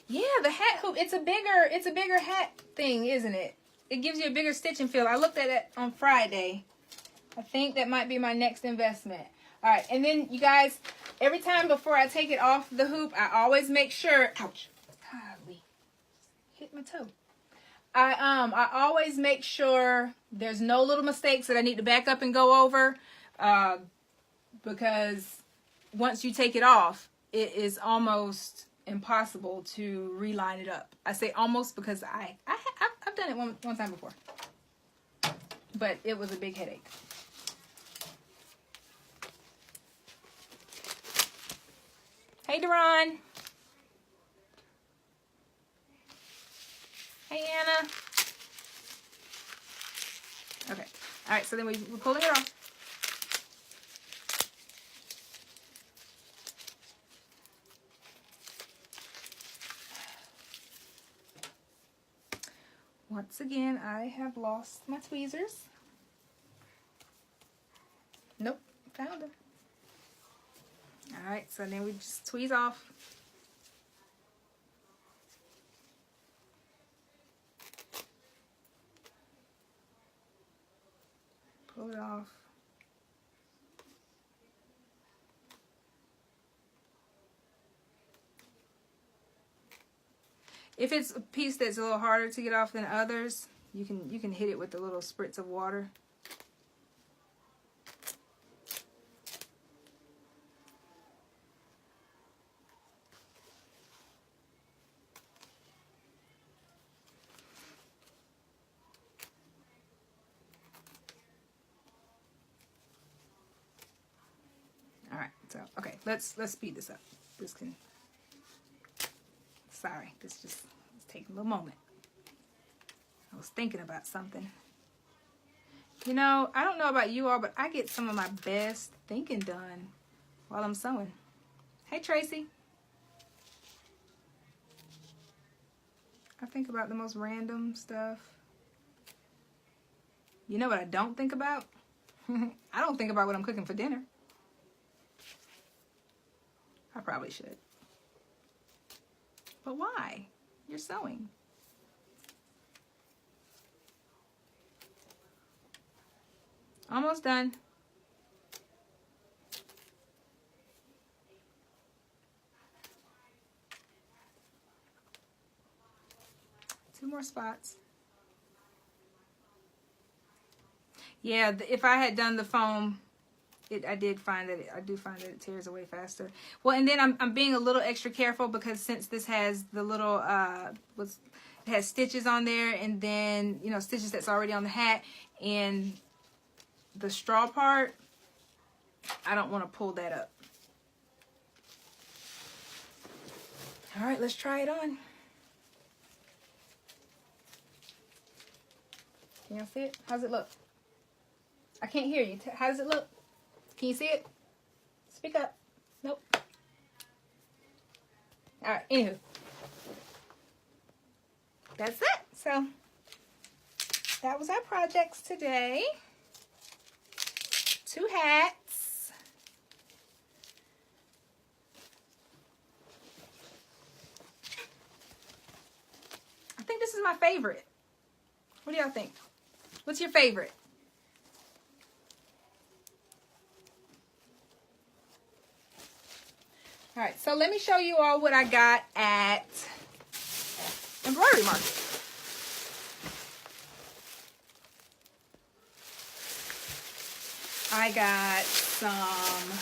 yeah, the hat hoop. It's a bigger hat thing, isn't it? It gives you a bigger stitching feel. I looked at it on Friday. I think that might be my next investment. All right, and then you guys, every time before I take it off the hoop, I always make sure. Ouch! Golly, hit my toe. I always make sure there's no little mistakes that I need to back up and go over, because once you take it off, it is almost impossible to reline it up. I say almost because I've done it one time before, but it was a big headache. Hey, Deron. Hey, Anna. Okay. All right, so then we're pulling it off. Once again, I have lost my tweezers. Nope, found them. All right, so then we just tweeze off. Pull it off. If it's a piece that's a little harder to get off than others, you can hit it with a little spritz of water. All right, so okay, let's speed this up. This can. Sorry, this just taking a little moment. I was thinking about something. You know, I don't know about you all, but I get some of my best thinking done while I'm sewing. Hey, Tracy. I think about the most random stuff. You know what I don't think about? I don't think about what I'm cooking for dinner. I probably should. But why? You're sewing. Almost done. Two more spots. Yeah, if I had done the foam, I do find that it tears away faster. Well, and then I'm being a little extra careful because since this has the little it has stitches on there, and then stitches that's already on the hat, and the straw part, I don't want to pull that up. All right, let's try it on. Can y'all see it? How's it look? I can't hear you. How does it look? Can you see it? Speak up. Nope. All right, anywho. That's it. So, that was our projects today. 2 hats. this is my favorite. What do y'all think? What's your favorite? All right, so let me show you all what I got at Embroidery Market. I got some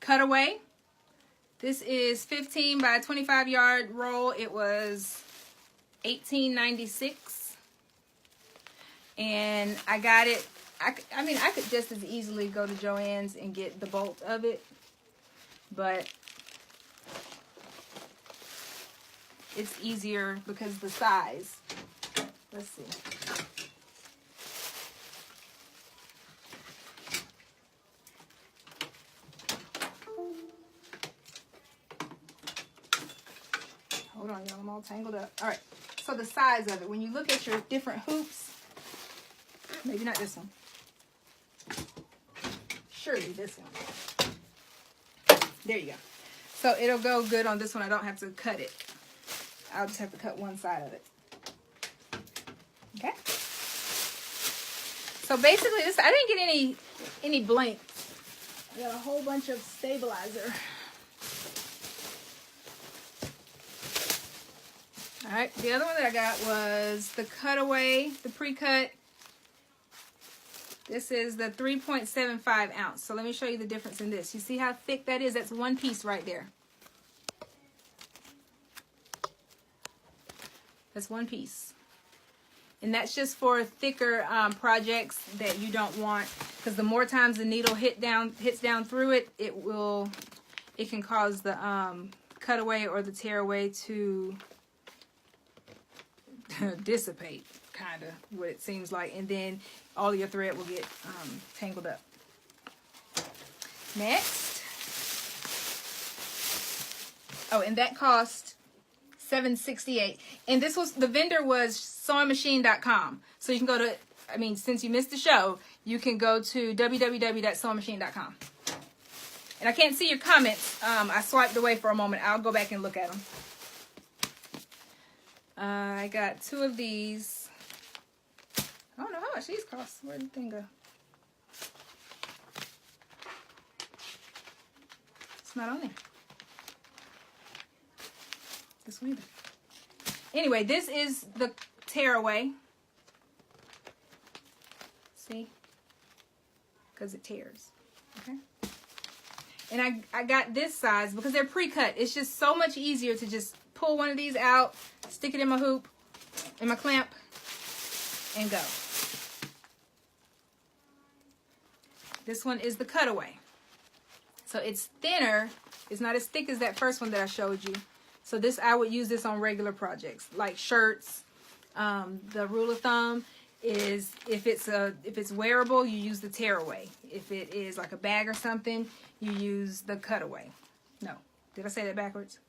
cutaway. This is 15 by 25 yard roll. It was $18.96. And I got it. I mean, I could just as easily go to Joann's and get the bolt of it, but it's easier because the size. Let's see. Hold on, y'all, I'm all tangled up. All right, so the size of it, when you look at your different hoops, maybe not this one. Surely this one. There you go. So it'll go good on this one. I don't have to cut it. I'll just have to cut one side of it. Okay. So basically this, I didn't get any blanks. I got a whole bunch of stabilizer. All right. The other one that I got was the cutaway, the pre-cut. This is the 3.75 ounce. So let me show you the difference in this. You see how thick that is? That's one piece right there. That's one piece. And that's just for thicker projects that you don't want. Because the more times the needle hits down through it, it can cause the cutaway or the tearaway to dissipate. Kind of what it seems like, and then all of your thread will get tangled up. Next, oh, and that cost $7.68, and this was, the vendor was sewingmachine.com. So you can go to, I mean, since you missed the show, you can go to www.sewingmachine.com. And I can't see your comments. I swiped away for a moment. I'll go back and look at them. I got 2 of these. I don't know how much these cost. Where'd the thing go? It's not on there. This one either. Anyway, this is the tearaway. See? Because it tears. Okay? And I got this size because they're pre-cut. It's just so much easier to just pull one of these out, stick it in my hoop, in my clamp, and go. This one is the cutaway. So it's thinner. It's not as thick as that first one that I showed you. So this, I would use this on regular projects like shirts. The rule of thumb is if it's wearable, you use the tearaway. If it is like a bag or something, you use the cutaway. No, did I say that backwards?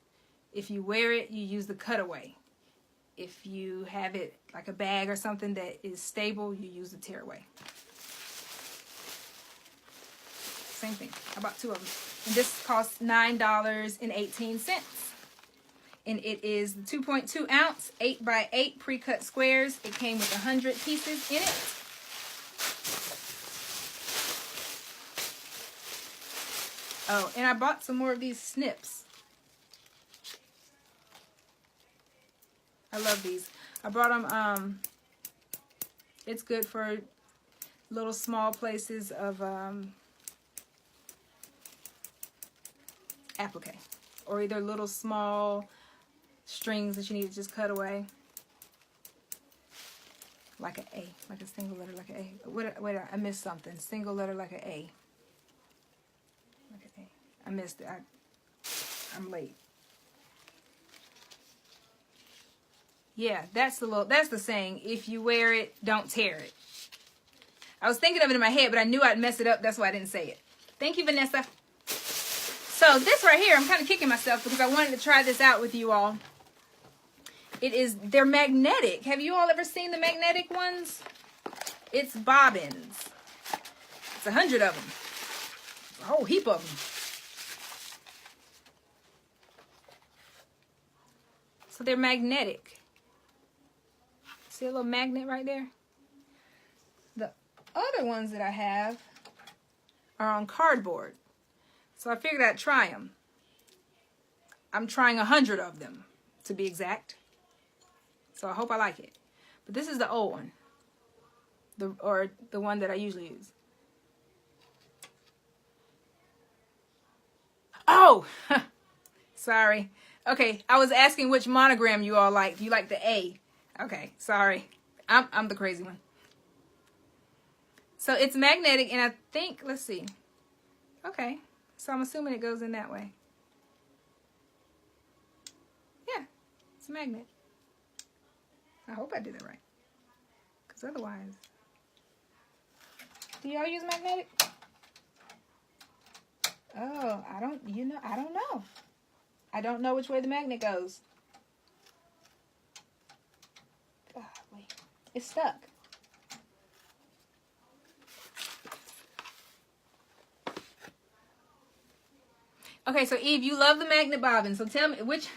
If you wear it, you use the cutaway. If you have it like a bag or something that is stable, you use the tearaway. Same thing. I bought 2 of them. And this costs $9.18. And it is the 2.2 ounce, 8 by 8 pre-cut squares. It came with 100 pieces in it. Oh, and I bought some more of these snips. I love these. I brought them, it's good for little small places of applique, or either little small strings that you need to just cut away, like an A, like a single letter, like an A. Wait, I missed something. Single letter, like an A. Like an A. I missed it. I'm late. Yeah, that's the saying. If you wear it, don't tear it. I was thinking of it in my head, but I knew I'd mess it up. That's why I didn't say it. Thank you, Vanessa. So this right here, I'm kind of kicking myself because I wanted to try this out with you all. They're magnetic. Have you all ever seen the magnetic ones? It's bobbins. It's 100 of them. A whole heap of them. So they're magnetic. See a little magnet right there? The other ones that I have are on cardboard. So I figured I'd try them. I'm trying 100 of them, to be exact. So I hope I like it. But this is the old one. The one that I usually use. Oh! Sorry. Okay, I was asking which monogram you all like. You like the A. Okay, sorry. I'm the crazy one. So it's magnetic, and I think, let's see. Okay, so I'm assuming it goes in that way. Yeah, it's a magnet. I hope I did it right. Because otherwise... Do y'all use magnetic? Oh, I don't know. I don't know which way the magnet goes. Golly, it's stuck. Okay, so Eve, you love the magnet bobbin, so tell me which...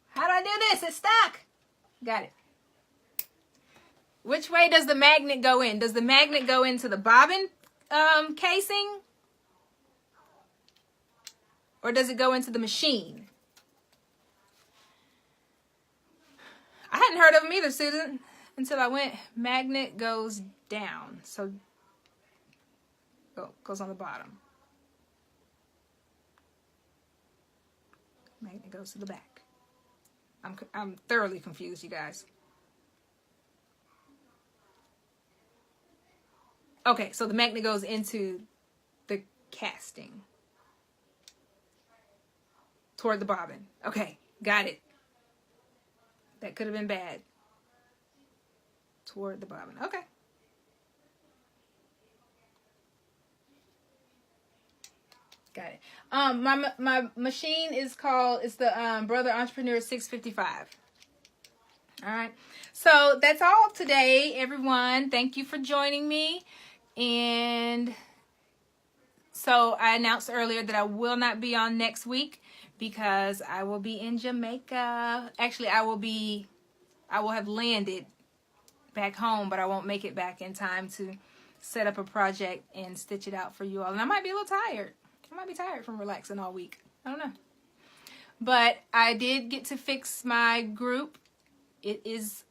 How do I do this? It's stuck. Got it. Which way does the magnet go in? Does the magnet go into the bobbin casing? Or does it go into the machine? I hadn't heard of them either, Susan, until I went. Magnet goes down. So, goes on the bottom. Magnet goes to the back. I'm thoroughly confused, you guys. Okay, so the magnet goes into the casting. Toward the bobbin. Okay, got it. That could have been bad. Toward the bobbin. Okay. Got it. My machine is called, it's the Brother Entrepreneur 655. All right. So that's all today, everyone. Thank you for joining me. And so I announced earlier that I will not be on next week because I will be in Jamaica. Actually, I will have landed back home, but I won't make it back in time to set up a project and stitch it out for you all. And I might be a little tired. I might be tired from relaxing all week. I don't know. But I did get to fix my group. It is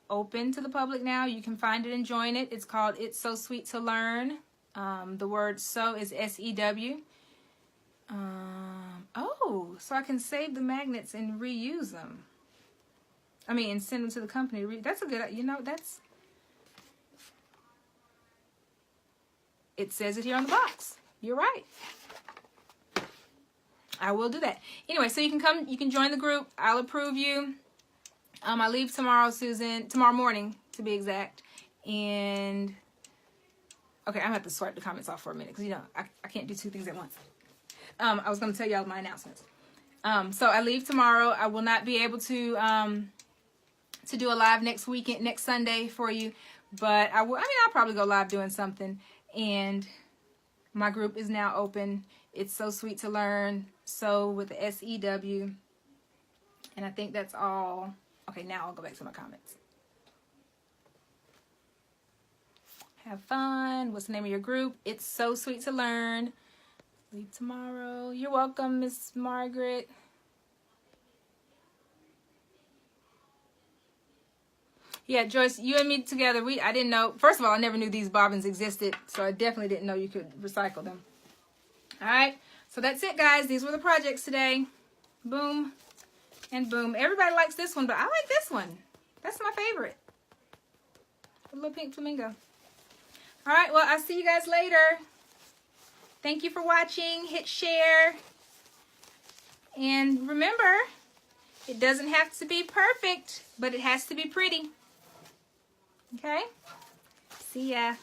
open to the public now. You can find it and join it. It's called It's So Sweet to Learn. The word so is S-E-W. Oh, so I can save the magnets and reuse them. I mean, and send them to the company. That's a good, it says it here on the box. You're right. I will do that. Anyway, so you can join the group. I'll approve you. I leave tomorrow, Susan, tomorrow morning to be exact. And okay, I'm gonna have to swipe the comments off for a minute because I can't do two things at once. I was gonna tell y'all my announcements. So I leave tomorrow. I will not be able to do a live next weekend, next Sunday for you, but I'll probably go live doing something. And my group is now open. It's So Sweet to Learn. So with the S-E-W. And I think that's all. Okay, now I'll go back to my comments. Have fun. What's the name of your group? It's So Sweet to Learn. Leave tomorrow. You're welcome, Miss Margaret. Yeah, Joyce, you and me together, I didn't know. First of all, I never knew these bobbins existed, so I definitely didn't know you could recycle them. All right, so that's it, guys. These were the projects today. Boom and boom. Everybody likes this one, but I like this one. That's my favorite. The little pink flamingo. All right, well, I'll see you guys later. Thank you for watching. Hit share. And remember, it doesn't have to be perfect, but it has to be pretty. Okay? See ya.